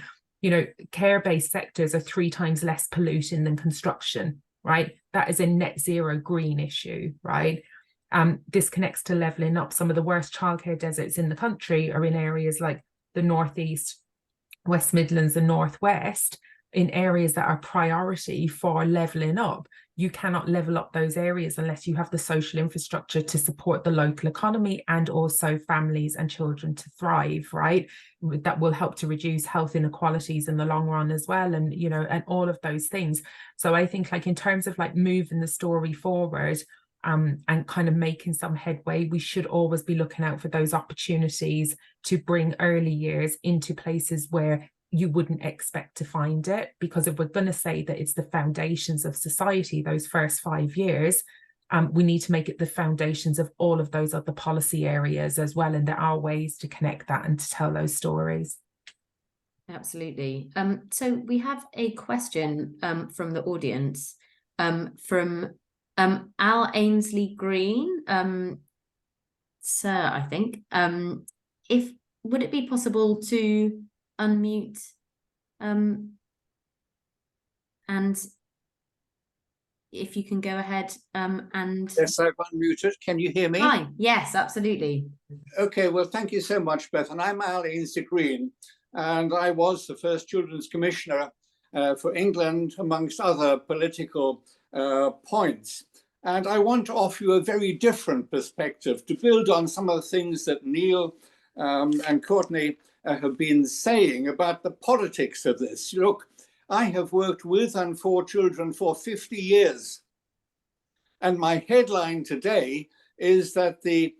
Care-based sectors are 3 times less polluting than construction, right? That is a net zero green issue, right? This connects to levelling up. Some of the worst childcare deserts in the country are in areas like the Northeast, West Midlands and Northwest, in areas that are priority for levelling up. You cannot level up those areas unless you have the social infrastructure to support the local economy and also families and children to thrive, right? That will help to reduce health inequalities in the long run as well, and and all of those things. So I think, like, in terms of like moving the story forward and kind of making some headway, we should always be looking out for those opportunities to bring early years into places where you wouldn't expect to find it. Because if we're going to say that it's the foundations of society, those first 5 years, we need to make it the foundations of all of those other policy areas as well. And there are ways to connect that and to tell those stories. Absolutely. So we have a question from the audience, from Al Aynsley-Green, Sir, I think. Would it be possible to unmute and if you can go ahead and... Yes, I've unmuted. Can you hear me? Hi, yes, absolutely. Okay, well, thank you so much, Bethan. I'm Al Aynsley-Green, and I was the first Children's Commissioner for England, amongst other political points. And I want to offer you a very different perspective to build on some of the things that Neil and Courteney have been saying about the politics of this. Look, I have worked with and for children for 50 years. And my headline today is that the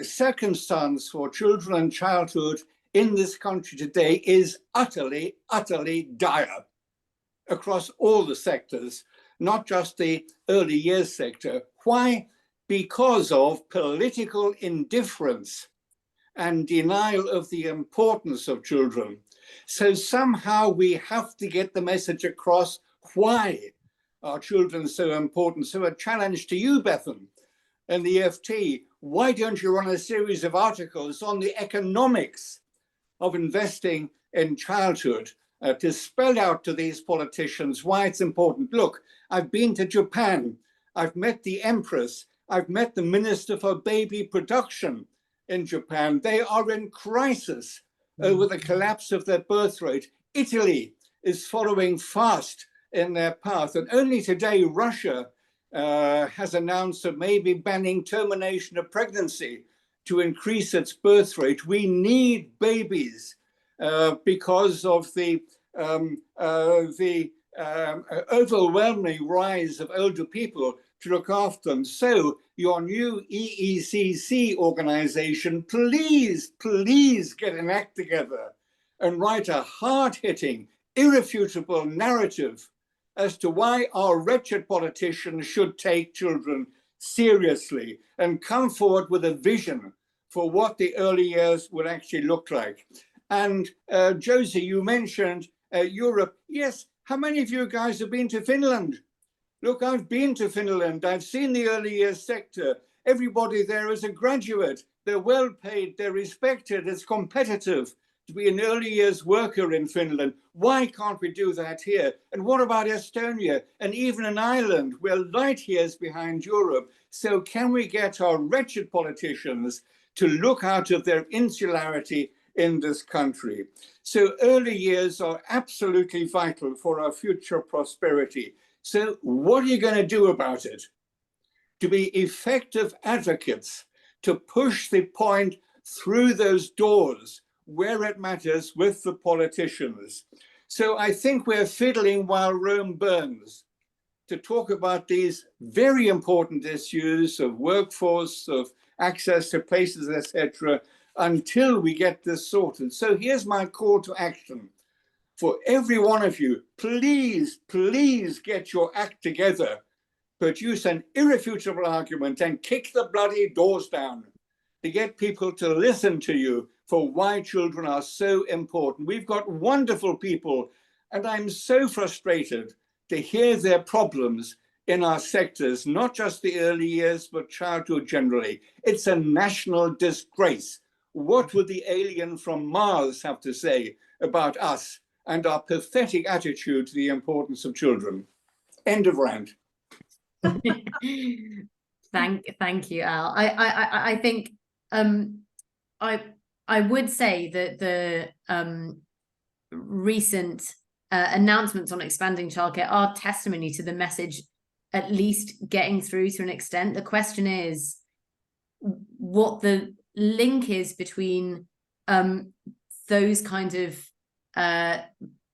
circumstance for children and childhood in this country today is utterly, utterly dire across all the sectors, not just the early years sector. Why? Because of political indifference and denial of the importance of children. So somehow we have to get the message across why are children so important. So a challenge to you, Bethan, and the EFT, why don't you run a series of articles on the economics of investing in childhood to spell out to these politicians why it's important. Look, I've been to Japan, I've met the Empress, I've met the Minister for Baby Production in Japan. They are in crisis over the collapse of their birth rate. Italy is following fast in their path. And only today, Russia has announced that maybe banning termination of pregnancy to increase its birth rate. We need babies because of the overwhelming rise of older people to look after them. So your new EECC organization, please get an act together and write a hard-hitting, irrefutable narrative as to why our wretched politicians should take children seriously and come forward with a vision for what the early years would actually look like. And Josie, you mentioned Europe. Yes, how many of you guys have been to Finland? Look, I've been to Finland. I've seen the early years sector. Everybody there is a graduate. They're well paid, they're respected, it's competitive to be an early years worker in Finland. Why can't we do that here? And what about Estonia and even in Ireland? We're light years behind Europe. So can we get our wretched politicians to look out of their insularity in this country? So early years are absolutely vital for our future prosperity. So what are you going to do about it? To be effective advocates, to push the point through those doors where it matters with the politicians. So I think we're fiddling while Rome burns to talk about these very important issues of workforce, of access to places, etc., until we get this sorted. So here's my call to action. For every one of you, please get your act together, produce an irrefutable argument and kick the bloody doors down to get people to listen to you for why children are so important. We've got wonderful people, and I'm so frustrated to hear their problems in our sectors, not just the early years, but childhood generally. It's a national disgrace. What would the alien from Mars have to say about us and our pathetic attitude to the importance of children? End of rant. Thank you, Al. I think I would say that the recent announcements on expanding childcare are testimony to the message at least getting through to an extent. The question is what the link is between those kind of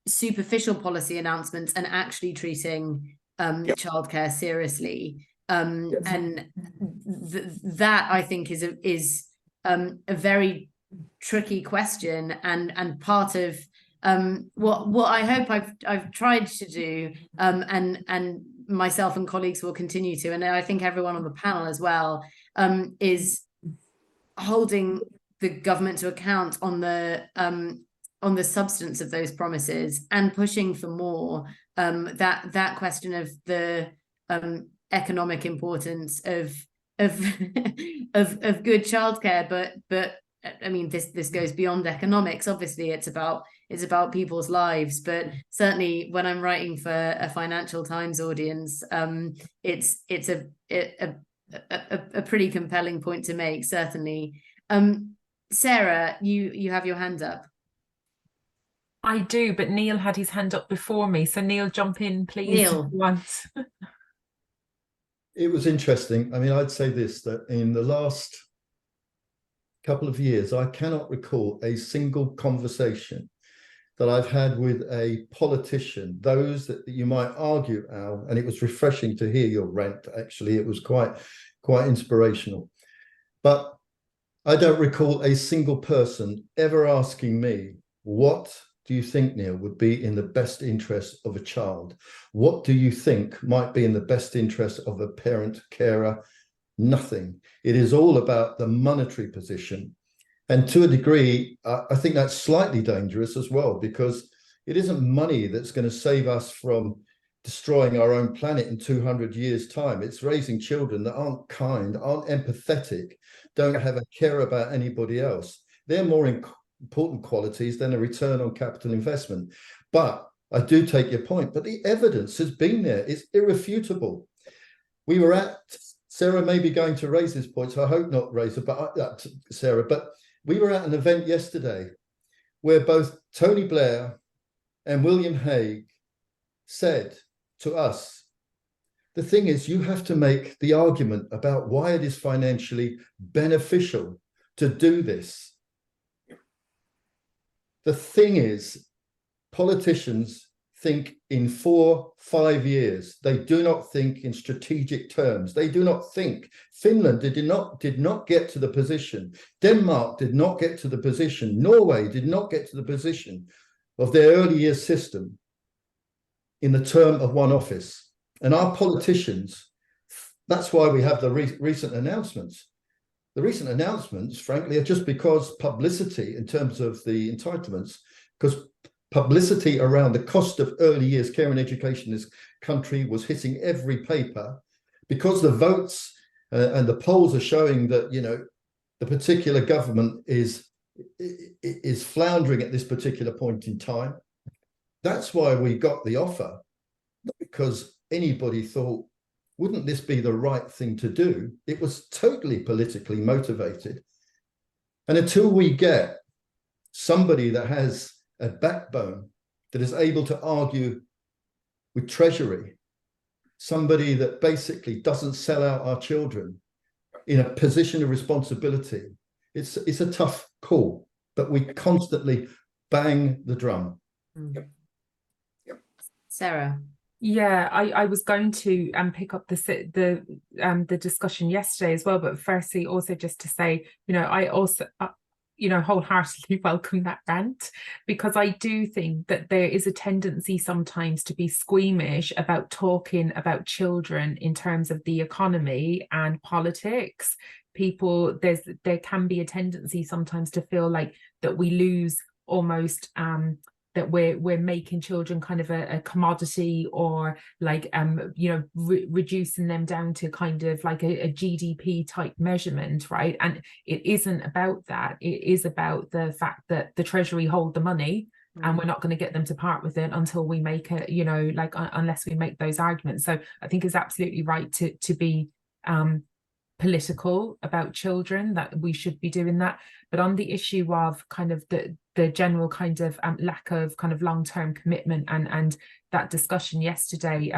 superficial policy announcements and actually treating childcare seriously. Yes. And that I think is a very tricky question and part of what I hope I've tried to do, and myself and colleagues will continue to, and I think everyone on the panel as well, is holding the government to account on the substance of those promises and pushing for more. That question of the economic importance of of good childcare, but I mean, this goes beyond economics. Obviously, it's about people's lives. But certainly, when I'm writing for a Financial Times audience, it's a pretty compelling point to make. Certainly, Sarah, you have your hand up. I do, but Neil had his hand up before me. So Neil, jump in, please. Neil. Once. It was interesting. I mean, I'd say this, that in the last couple of years, I cannot recall a single conversation that I've had with a politician, those that you might argue, Al, and it was refreshing to hear your rant, actually. It was quite inspirational. But I don't recall a single person ever asking me, what do you think, Neil, would be in the best interest of a child? What do you think might be in the best interest of a parent, carer? Nothing. It is all about the monetary position. And to a degree, I think that's slightly dangerous as well, because it isn't money that's going to save us from destroying our own planet in 200 years' time. It's raising children that aren't kind, aren't empathetic, don't have a care about anybody else. They're more important qualities than a return on capital investment. But I do take your point, but the evidence has been there. It's irrefutable. We were at, Sarah may be going to raise this point, so I hope not raise it, but Sarah, but we were at an event yesterday where both Tony Blair and William Hague said to us, the thing is, you have to make the argument about why it is financially beneficial to do this. The thing is, politicians think in 4-5 years. They do not think in strategic terms. They do not think. Finland did not get to the position. Denmark did not get to the position. Norway did not get to the position of their early years system in the term of one office. And our politicians, that's why we have the recent announcements. The recent announcements, frankly, are just because publicity in terms of the entitlements, because publicity around the cost of early years care and education in this country was hitting every paper, because the votes and the polls are showing that, you know, the particular government is floundering at this particular point in time. That's why we got the offer, not because anybody thought, wouldn't this be the right thing to do? It was totally politically motivated. And until we get somebody that has a backbone, that is able to argue with Treasury, somebody that basically doesn't sell out our children in a position of responsibility, it's a tough call, but we constantly bang the drum. Yep. Sarah. Yeah, I was going to pick up the discussion yesterday as well, but firstly also just to say, you know, I also wholeheartedly welcome that rant, because I do think that there is a tendency sometimes to be squeamish about talking about children in terms of the economy and politics. There can be a tendency sometimes to feel like that we lose almost that we're making children kind of a commodity, or like reducing them down to kind of like a GDP type measurement, right? And it isn't about that. It is about the fact that the Treasury hold the money, and we're not going to get them to part with it until we make it, unless we make those arguments. So I think it's absolutely right to be political about children, that we should be doing that. But on the issue of kind of the general kind of lack of kind of long-term commitment, and that discussion yesterday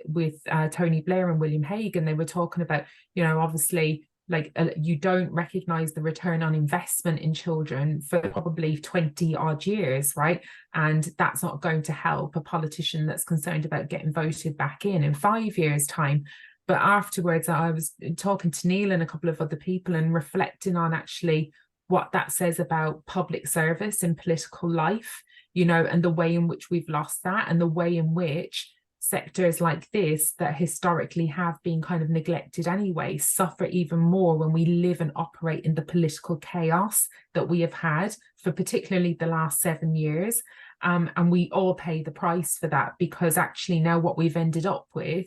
with Tony Blair and William Hague, and they were talking about, you know, obviously like you don't recognize the return on investment in children for probably 20 odd years, right? And that's not going to help a politician that's concerned about getting voted back in 5 years' time. But afterwards, I was talking to Neil and a couple of other people and reflecting on actually what that says about public service and political life, you know, and the way in which we've lost that, and the way in which sectors like this that historically have been kind of neglected anyway suffer even more when we live and operate in the political chaos that we have had for particularly the last 7 years. And we all pay the price for that, because actually now what we've ended up with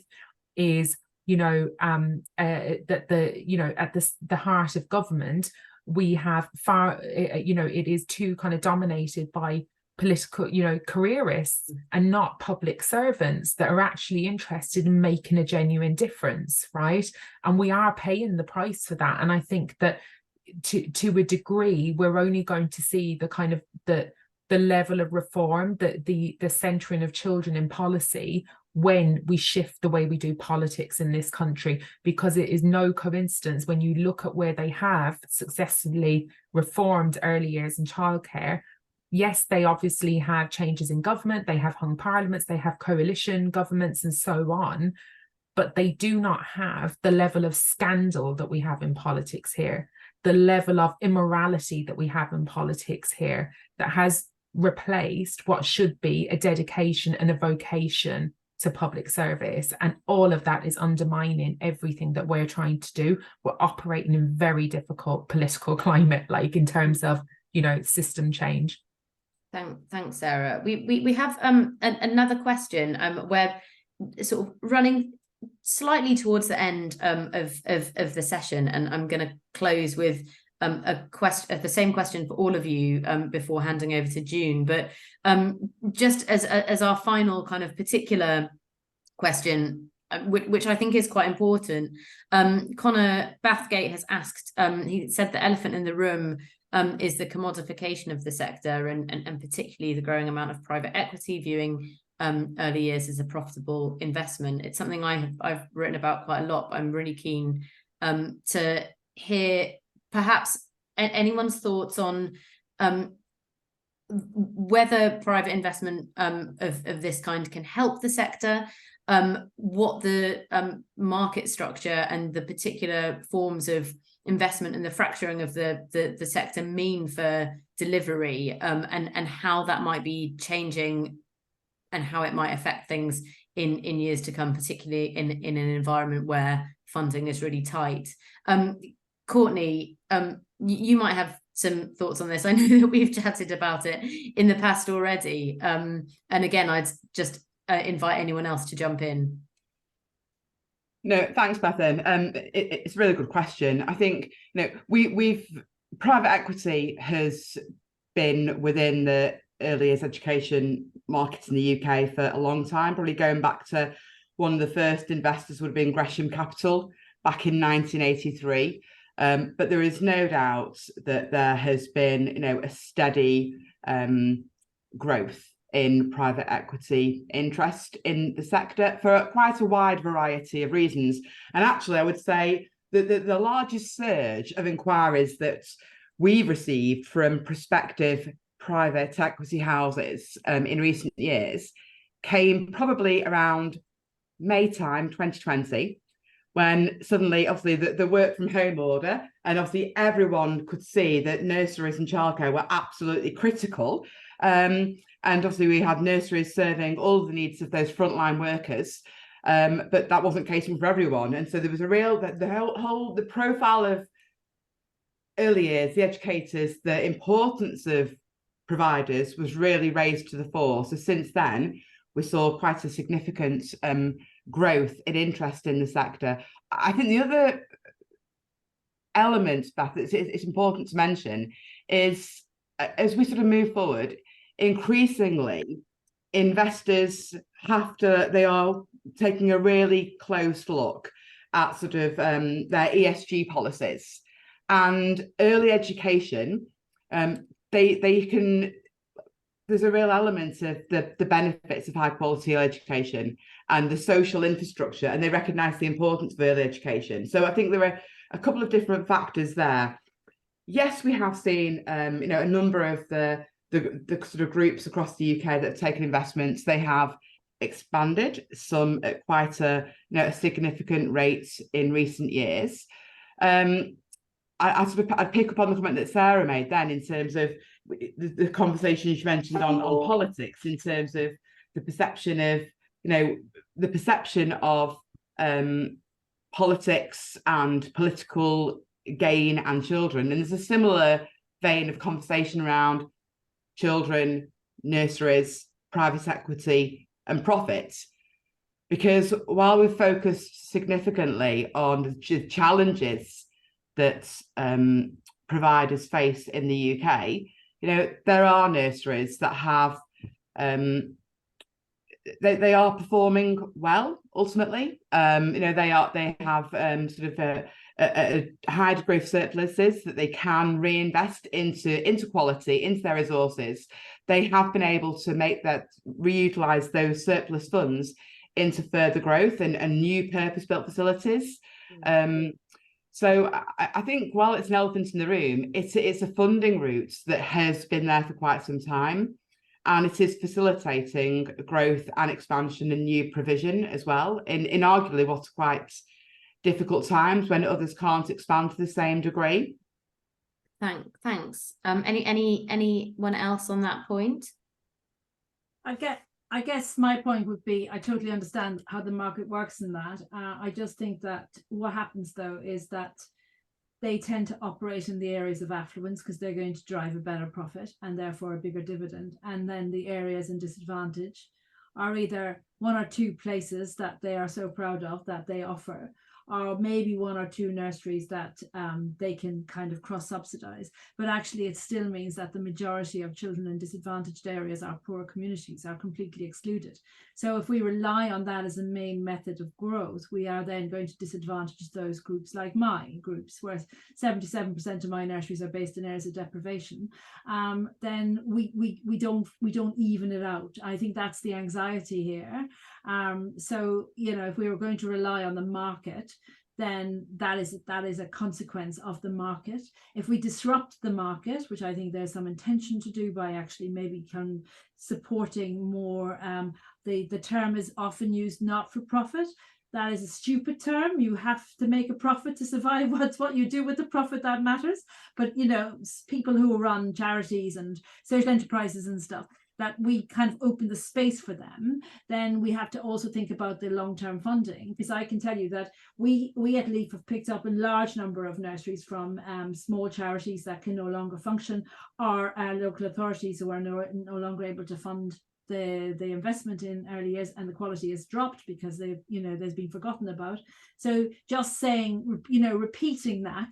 is that at the heart of government, we have it is too kind of dominated by political, careerists and not public servants that are actually interested in making a genuine difference, right? And we are paying the price for that. And I think that to a degree, we're only going to see the kind of the level of reform, the centering of children in policy, when we shift the way we do politics in this country, because it is no coincidence when you look at where they have successfully reformed early years and childcare. Yes, they obviously have changes in government, they have hung parliaments, they have coalition governments and so on, but they do not have the level of scandal that we have in politics here, the level of immorality that we have in politics here, that has replaced what should be a dedication and a vocation to public service. And all of that is undermining everything that we're trying to do. We're operating in very difficult political climate, like in terms of, system change. Thanks, Sarah. We have another question where sort of running slightly towards the end of the session, and I'm going to close with the same question for all of you before handing over to June. But just as our final kind of particular question, which I think is quite important, Connor Bathgate has asked, he said the elephant in the room is the commodification of the sector, and particularly the growing amount of private equity viewing early years as a profitable investment. It's something I've written about quite a lot, but I'm really keen to hear perhaps anyone's thoughts on whether private investment of this kind can help the sector, what the market structure and the particular forms of investment and the fracturing of the sector mean for delivery, and how that might be changing and how it might affect things in years to come, particularly in an environment where funding is really tight. Courteney, you might have some thoughts on this. I know that we've chatted about it in the past already. And again, I'd just invite anyone else to jump in. No, thanks, Bethan. It's a really good question. I think we've private equity has been within the early years education market in the UK for a long time, probably going back to one of the first investors would have been Gresham Capital back in 1983. But there is no doubt that there has been, a steady growth in private equity interest in the sector for quite a wide variety of reasons. And actually, I would say that the largest surge of inquiries that we've received from prospective private equity houses in recent years came probably around May time 2020, when suddenly, obviously, the work from home order, and obviously everyone could see that nurseries and childcare were absolutely critical. And obviously we had nurseries serving all the needs of those frontline workers, but that wasn't catering for everyone. And so there was a real, the profile of early years, the educators, the importance of providers was really raised to the fore. So since then, we saw quite a significant growth in interest in the sector. I think the other element, Beth, it's important to mention is, as we sort of move forward, increasingly investors they are taking a really close look at sort of their ESG policies, and early education, they can, there's a real element of the benefits of high quality education and the social infrastructure, and they recognise the importance of early education. So I think there are a couple of different factors there. Yes, we have seen a number of the sort of groups across the UK that have taken investments. They have expanded, some at quite a significant rate in recent years. I'd pick up on the comment that Sarah made then in terms of the conversation you mentioned on politics, in terms of the perception of politics and political gain and children. And there's a similar vein of conversation around children, nurseries, private equity and profits, Because while we've focused significantly on the challenges that providers face in the UK, you know, there are nurseries that have they are performing well ultimately. You know, they have sort of a high degree of surpluses that they can reinvest into quality, into their resources. They have been able to reutilize those surplus funds into further growth and new purpose-built facilities. So I think while it's an elephant in the room, it's a funding route that has been there for quite some time, and it is facilitating growth and expansion and new provision as well in arguably what's quite difficult times when others can't expand to the same degree. Thanks. Anyone else on that point? I guess my point would be, I totally understand how the market works in that. I just think that what happens though is that they tend to operate in the areas of affluence because they're going to drive a better profit and therefore a bigger dividend. And then the areas in disadvantage are either one or two places that they are so proud of that they offer, or maybe one or two nurseries that they can kind of cross-subsidize. But actually it still means that the majority of children in disadvantaged areas, our poor communities, are completely excluded. So if we rely on that as a main method of growth, we are then going to disadvantage those groups, like my groups, where 77% of my nurseries are based in areas of deprivation. Then we don't even it out. I think that's the anxiety here. So, you know, if we were going to rely on the market, then that is a consequence of the market. If we disrupt the market, which I think there's some intention to do by actually maybe supporting more, the term is often used not for profit. That is a stupid term. You have to make a profit to survive. What's what you do with the profit that matters. But, you know, people who run charities and social enterprises and stuff, that we kind of open the space for them, then we have to also think about the long-term funding, because I can tell you that we at LEYF have picked up a large number of nurseries from small charities that can no longer function, or local authorities who are no longer able to fund the investment in early years, and the quality has dropped because there's been forgotten about. So just saying, you know, repeating that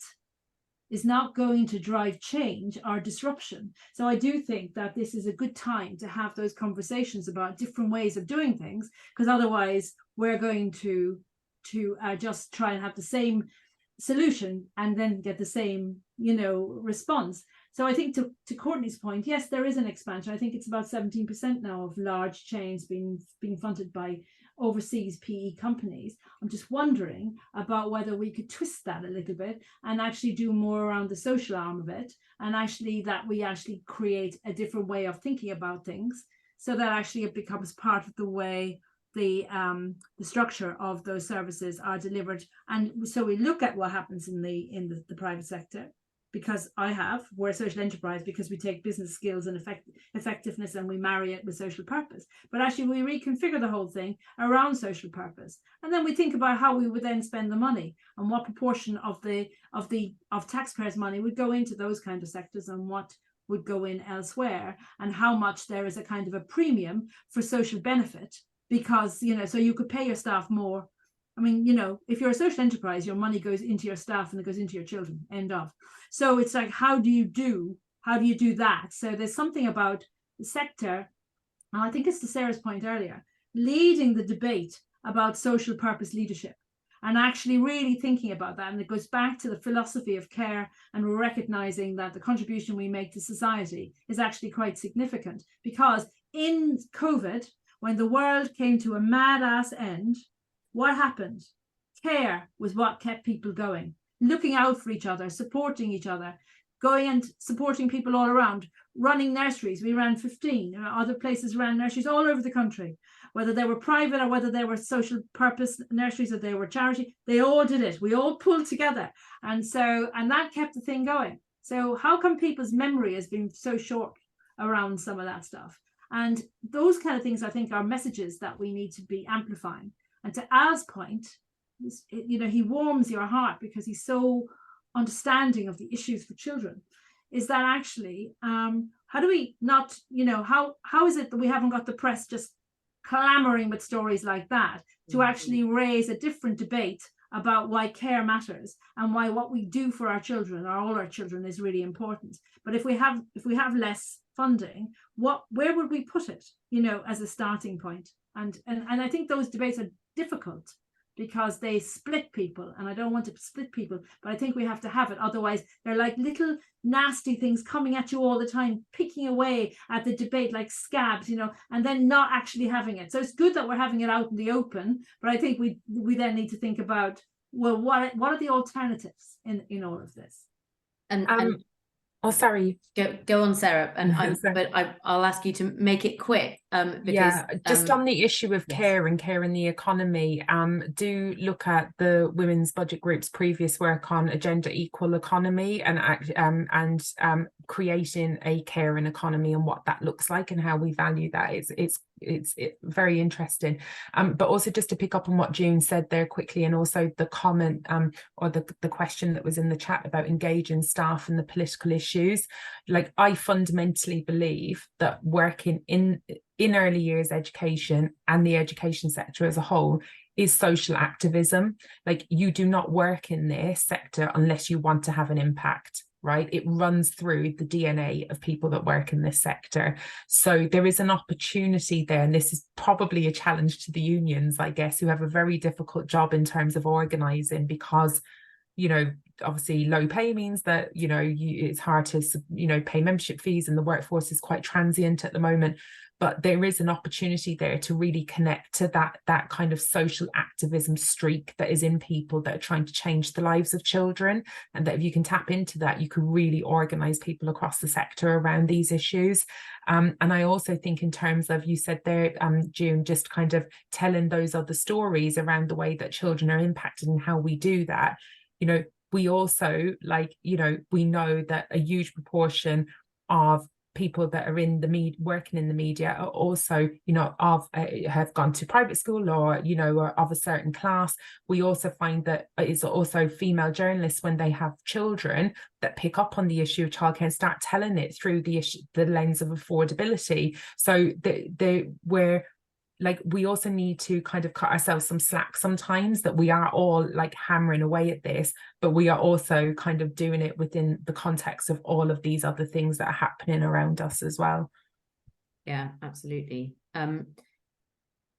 is not going to drive change or disruption. So I do think that this is a good time to have those conversations about different ways of doing things, because otherwise we're going to just try and have the same solution and then get the same, you know, response. So I think to Courtney's point, yes, there is an expansion. I think it's about 17% now of large chains being funded by overseas PE companies. I'm just wondering about whether we could twist that a little bit and actually do more around the social arm of it, and actually that we actually create a different way of thinking about things, so that actually it becomes part of the way the structure of those services are delivered. And so we look at what happens in the private sector, because we're a social enterprise because we take business skills and effectiveness and we marry it with social purpose. But actually we reconfigure the whole thing around social purpose, and then we think about how we would then spend the money and what proportion of taxpayers' money would go into those kind of sectors and what would go in elsewhere, and how much there is a kind of a premium for social benefit, because, you know, so you could pay your staff more. I mean, you know, if you're a social enterprise, your money goes into your staff and it goes into your children, end of. So it's like, how do you do that? So there's something about the sector, and I think it's to Sarah's point earlier, leading the debate about social purpose leadership, and actually really thinking about that. And it goes back to the philosophy of care, and we're recognizing that the contribution we make to society is actually quite significant. Because in COVID, when the world came to a mad ass end, what happened? Care was what kept people going, looking out for each other, supporting each other, going and supporting people all around, running nurseries. We ran 15, other places ran nurseries all over the country, whether they were private or whether they were social purpose nurseries or they were charity, they all did it. We all pulled together. And that kept the thing going. So how come people's memory has been so short around some of that stuff? And those kind of things, I think, are messages that we need to be amplifying. And to Al's point, you know, he warms your heart because he's so understanding of the issues for children, is that actually, how do we not, you know, how is it that we haven't got the press just clamoring with stories like that to actually raise a different debate about why care matters and why what we do for our children, or all our children, is really important. But if we have less funding, where would we put it, you know, as a starting point? And I think those debates are difficult because they split people, and I don't want to split people, but I think we have to have it. Otherwise, they're like little nasty things coming at you all the time, picking away at the debate like scabs, you know, and then not actually having it. So it's good that we're having it out in the open, but I think we then need to think about, well, what are the alternatives in all of this? And oh, sorry. Go on, Sarah. And I'll ask you to make it quick. Because just on the issue of care and care in the economy, do look at the Women's Budget Group's previous work on a gender equal economy and creating a care and economy and what that looks like and how we value that. It's very interesting. But also just to pick up on what June said there quickly, and also the comment or the question that was in the chat about engaging staff in the political issues. Like, I fundamentally believe that working in early years education and the education sector as a whole is social activism. Like, you do not work in this sector unless you want to have an impact, right? It runs through the DNA of people that work in this sector. So there is an opportunity there, and this is probably a challenge to the unions, I guess, who have a very difficult job in terms of organising, because, you know, obviously low pay means that, you know, it's hard to, you know, pay membership fees, and the workforce is quite transient at the moment. But there is an opportunity there to really connect to that kind of social activism streak that is in people that are trying to change the lives of children, and that if you can tap into that, you can really organise people across the sector around these issues. And I also think, in terms of, you said there, June, just kind of telling those other stories around the way that children are impacted and how we do that. You know, we also, like, you know, we know that a huge proportion of people that are in the media, working in the media, are also, you know, have gone to private school, or, you know, are of a certain class. We also find that it's also female journalists, when they have children, that pick up on the issue of childcare and start telling it through the lens of affordability. So we're like, we also need to kind of cut ourselves some slack sometimes, that we are all like hammering away at this, but we are also kind of doing it within the context of all of these other things that are happening around us as well. Yeah, absolutely.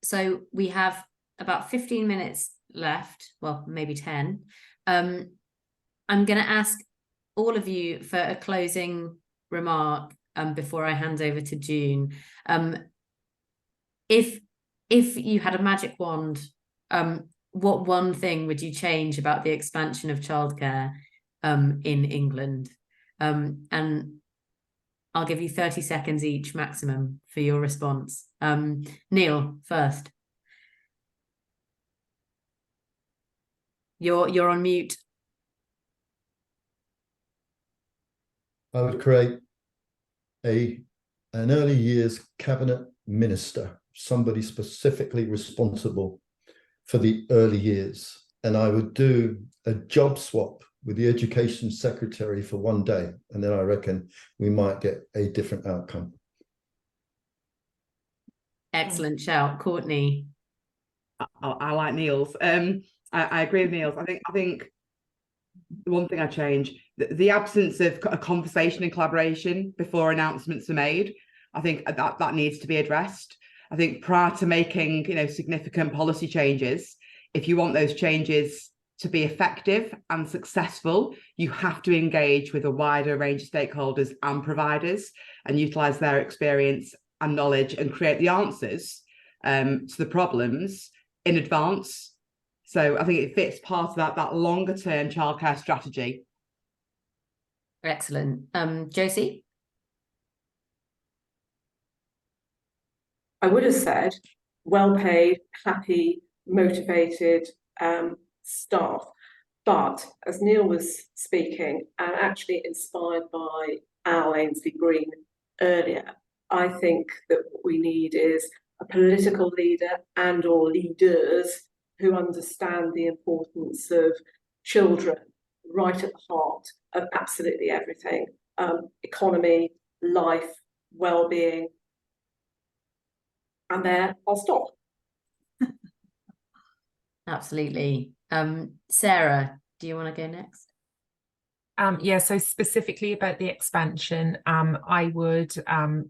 So we have about 15 minutes left, well, maybe 10. I'm going to ask all of you for a closing remark before I hand over to June. If you had a magic wand, what one thing would you change about the expansion of childcare in England? And I'll give you 30 seconds each maximum for your response. Neil, first. You're on mute. I would create an early years cabinet minister, somebody specifically responsible for the early years. And I would do a job swap with the education secretary for one day. And then I reckon we might get a different outcome. Excellent shout. Courteney. I like Neil's. I agree with Neil's. I think the one thing I change, the absence of a conversation and collaboration before announcements are made, I think that needs to be addressed. I think prior to making, you know, significant policy changes, if you want those changes to be effective and successful, you have to engage with a wider range of stakeholders and providers and utilise their experience and knowledge and create the answers to the problems in advance. So I think it fits part of that longer term childcare strategy. Excellent. Josie? I would have said well-paid, happy, motivated staff. But as Neil was speaking, and actually inspired by Al Aynsley-Green earlier, I think that what we need is a political leader and or leaders who understand the importance of children right at the heart of absolutely everything. Economy, life, well-being. And there, I'll stop. Absolutely. Sarah, do you want to go next? Yeah, so specifically about the expansion, I would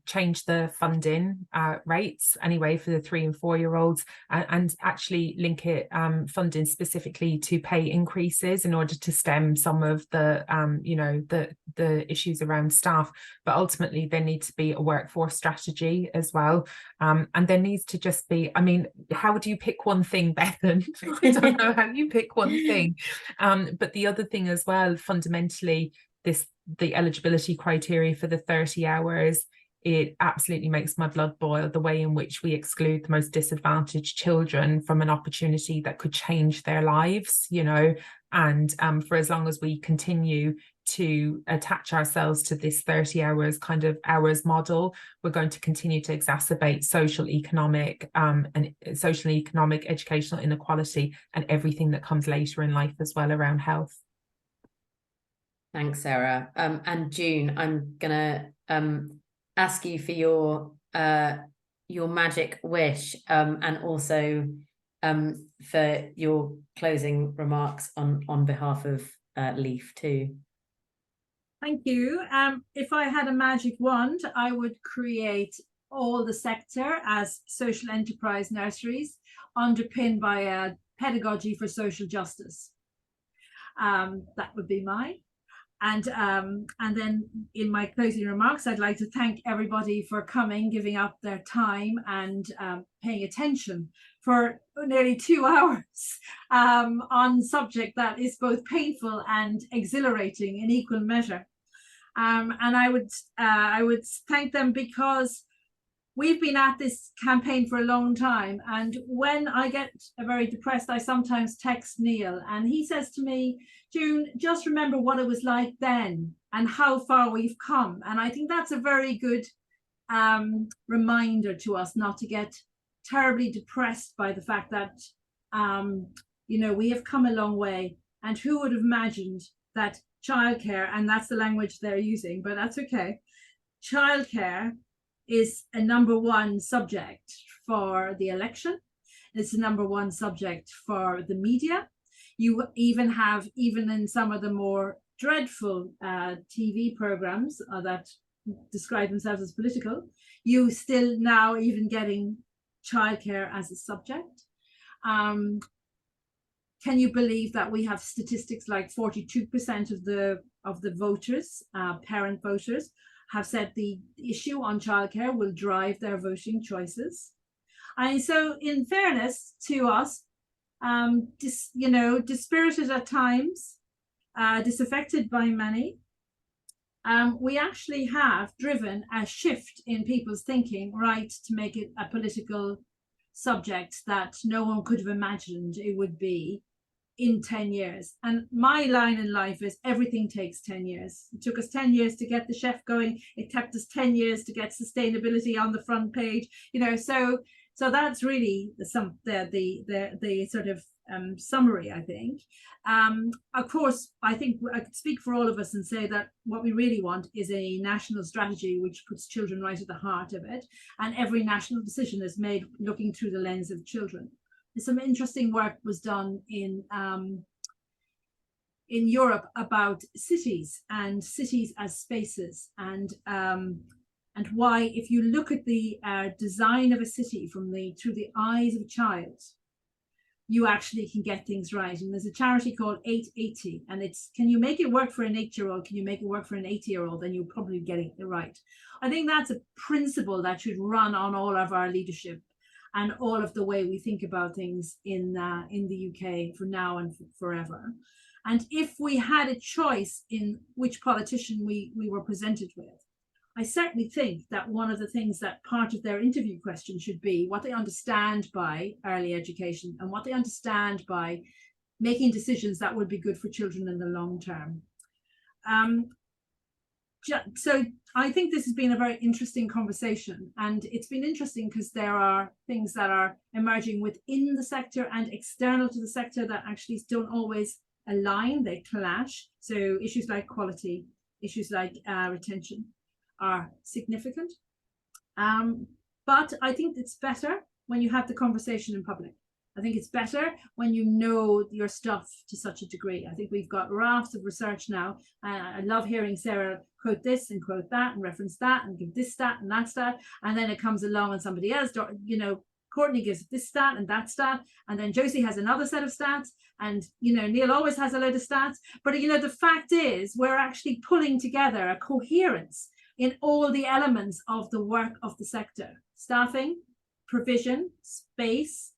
change the funding rates anyway for the 3 and 4 year olds, and actually link it funding specifically to pay increases in order to stem some of the the issues around staff. But ultimately there needs to be a workforce strategy as well, and there needs to just be, I mean, how do you pick one thing, Bethan? I don't know how you pick one thing, but the other thing as well, fundamentally, the eligibility criteria for the 30 hours, it absolutely makes my blood boil, the way in which we exclude the most disadvantaged children from an opportunity that could change their lives, you know. And for as long as we continue to attach ourselves to this 30 hours kind of hours model, we're going to continue to exacerbate social economic educational inequality and everything that comes later in life as well around health. Thanks, Sarah. And June, I'm gonna ask you for your magic wish, and also for your closing remarks on behalf of LEYF too. Thank you. If I had a magic wand, I would create all the sector as social enterprise nurseries underpinned by a pedagogy for social justice. That would be mine. And then in my closing remarks, I'd like to thank everybody for coming, giving up their time and paying attention for nearly 2 hours on a subject that is both painful and exhilarating in equal measure. And I would thank them because we've been at this campaign for a long time. And when I get very depressed, I sometimes text Neil and he says to me, June, just remember what it was like then and how far we've come. And I think that's a very good reminder to us not to get terribly depressed by the fact that, we have come a long way. And who would have imagined that childcare, and that's the language they're using, but that's okay, childcare is a #1 subject for the election. It's a #1 subject for the media. You even in some of the more dreadful TV programs that describe themselves as political, you still now even getting childcare as a subject. Can you believe that we have statistics like 42% of the voters, parent voters, have said the issue on childcare will drive their voting choices? And so, in fairness to us, dispirited at times, disaffected by many, we actually have driven a shift in people's thinking, right, to make it a political subject that no one could have imagined it would be in 10 years. And my line in life is everything takes 10 years. It took us 10 years to get the chef going. It took us 10 years to get sustainability on the front page, so that's really the sort of summary, I think. Of course, I think I could speak for all of us and say that what we really want is a national strategy which puts children right at the heart of it, and every national decision is made looking through the lens of children. Some interesting work was done in Europe about cities and cities as spaces, and why, if you look at the design of a city through the eyes of a child, you actually can get things right. And there's a charity called 880, and it's, can you make it work for an 8-year-old? Can you make it work for an 80-year-old? Then you'll probably get it right. I think that's a principle that should run on all of our leadership and all of the way we think about things in the UK for now and forever. And if we had a choice in which politician we were presented with, I certainly think that one of the things that part of their interview question should be what they understand by early education and what they understand by making decisions that would be good for children in the long term. So I think this has been a very interesting conversation, and it's been interesting because there are things that are emerging within the sector and external to the sector that actually don't always align, they clash. So issues like quality, issues like retention are significant. But I think it's better when you have the conversation in public. I think it's better when you know your stuff to such a degree. I think we've got rafts of research now. I love hearing Sarah quote this and quote that and reference that and give this stat and that stat. And then it comes along and somebody else, you know, Courteney gives this stat and that stat. And then Josie has another set of stats. And, you know, Neil always has a load of stats. But, you know, the fact is we're actually pulling together a coherence in all the elements of the work of the sector: staffing, provision, space,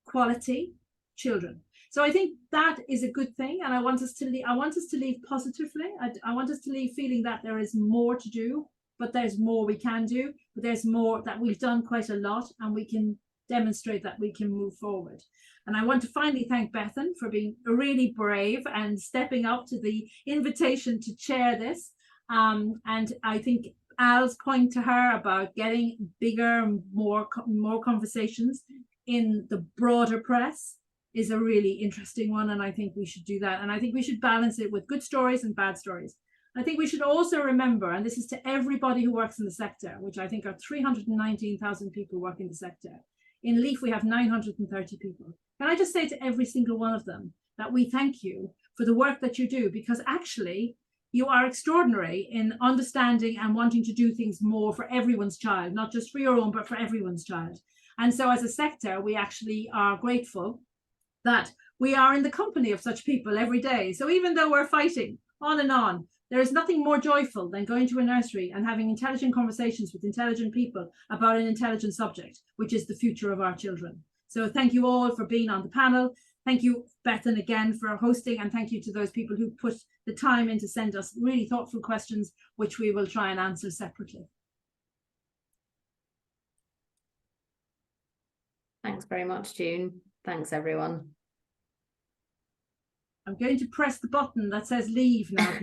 quality, children. So I think that is a good thing, and I want us to leave positively. I want us to leave feeling that there is more to do, but there's more we can do, but there's more that we've done quite a lot, and we can demonstrate that we can move forward. And I want to finally thank Bethan for being really brave and stepping up to the invitation to chair this. And I think Al's point to her about getting bigger, more conversations in the broader press is a really interesting one, and I think we should do that. And I think we should balance it with good stories and bad stories. I think we should also remember, and this is to everybody who works in the sector, which I think are 319,000 people work in the sector. In LEYF, we have 930 people. Can I just say to every single one of them that we thank you for the work that you do, because actually you are extraordinary in understanding and wanting to do things more for everyone's child, not just for your own, but for everyone's child. And so as a sector, we actually are grateful that we are in the company of such people every day. So even though we're fighting on and on, there is nothing more joyful than going to a nursery and having intelligent conversations with intelligent people about an intelligent subject, which is the future of our children. So thank you all for being on the panel. Thank you, Bethan, again for hosting, and thank you to those people who put the time in to send us really thoughtful questions, which we will try and answer separately. Thanks very much, June. Thanks, everyone. I'm going to press the button that says leave now.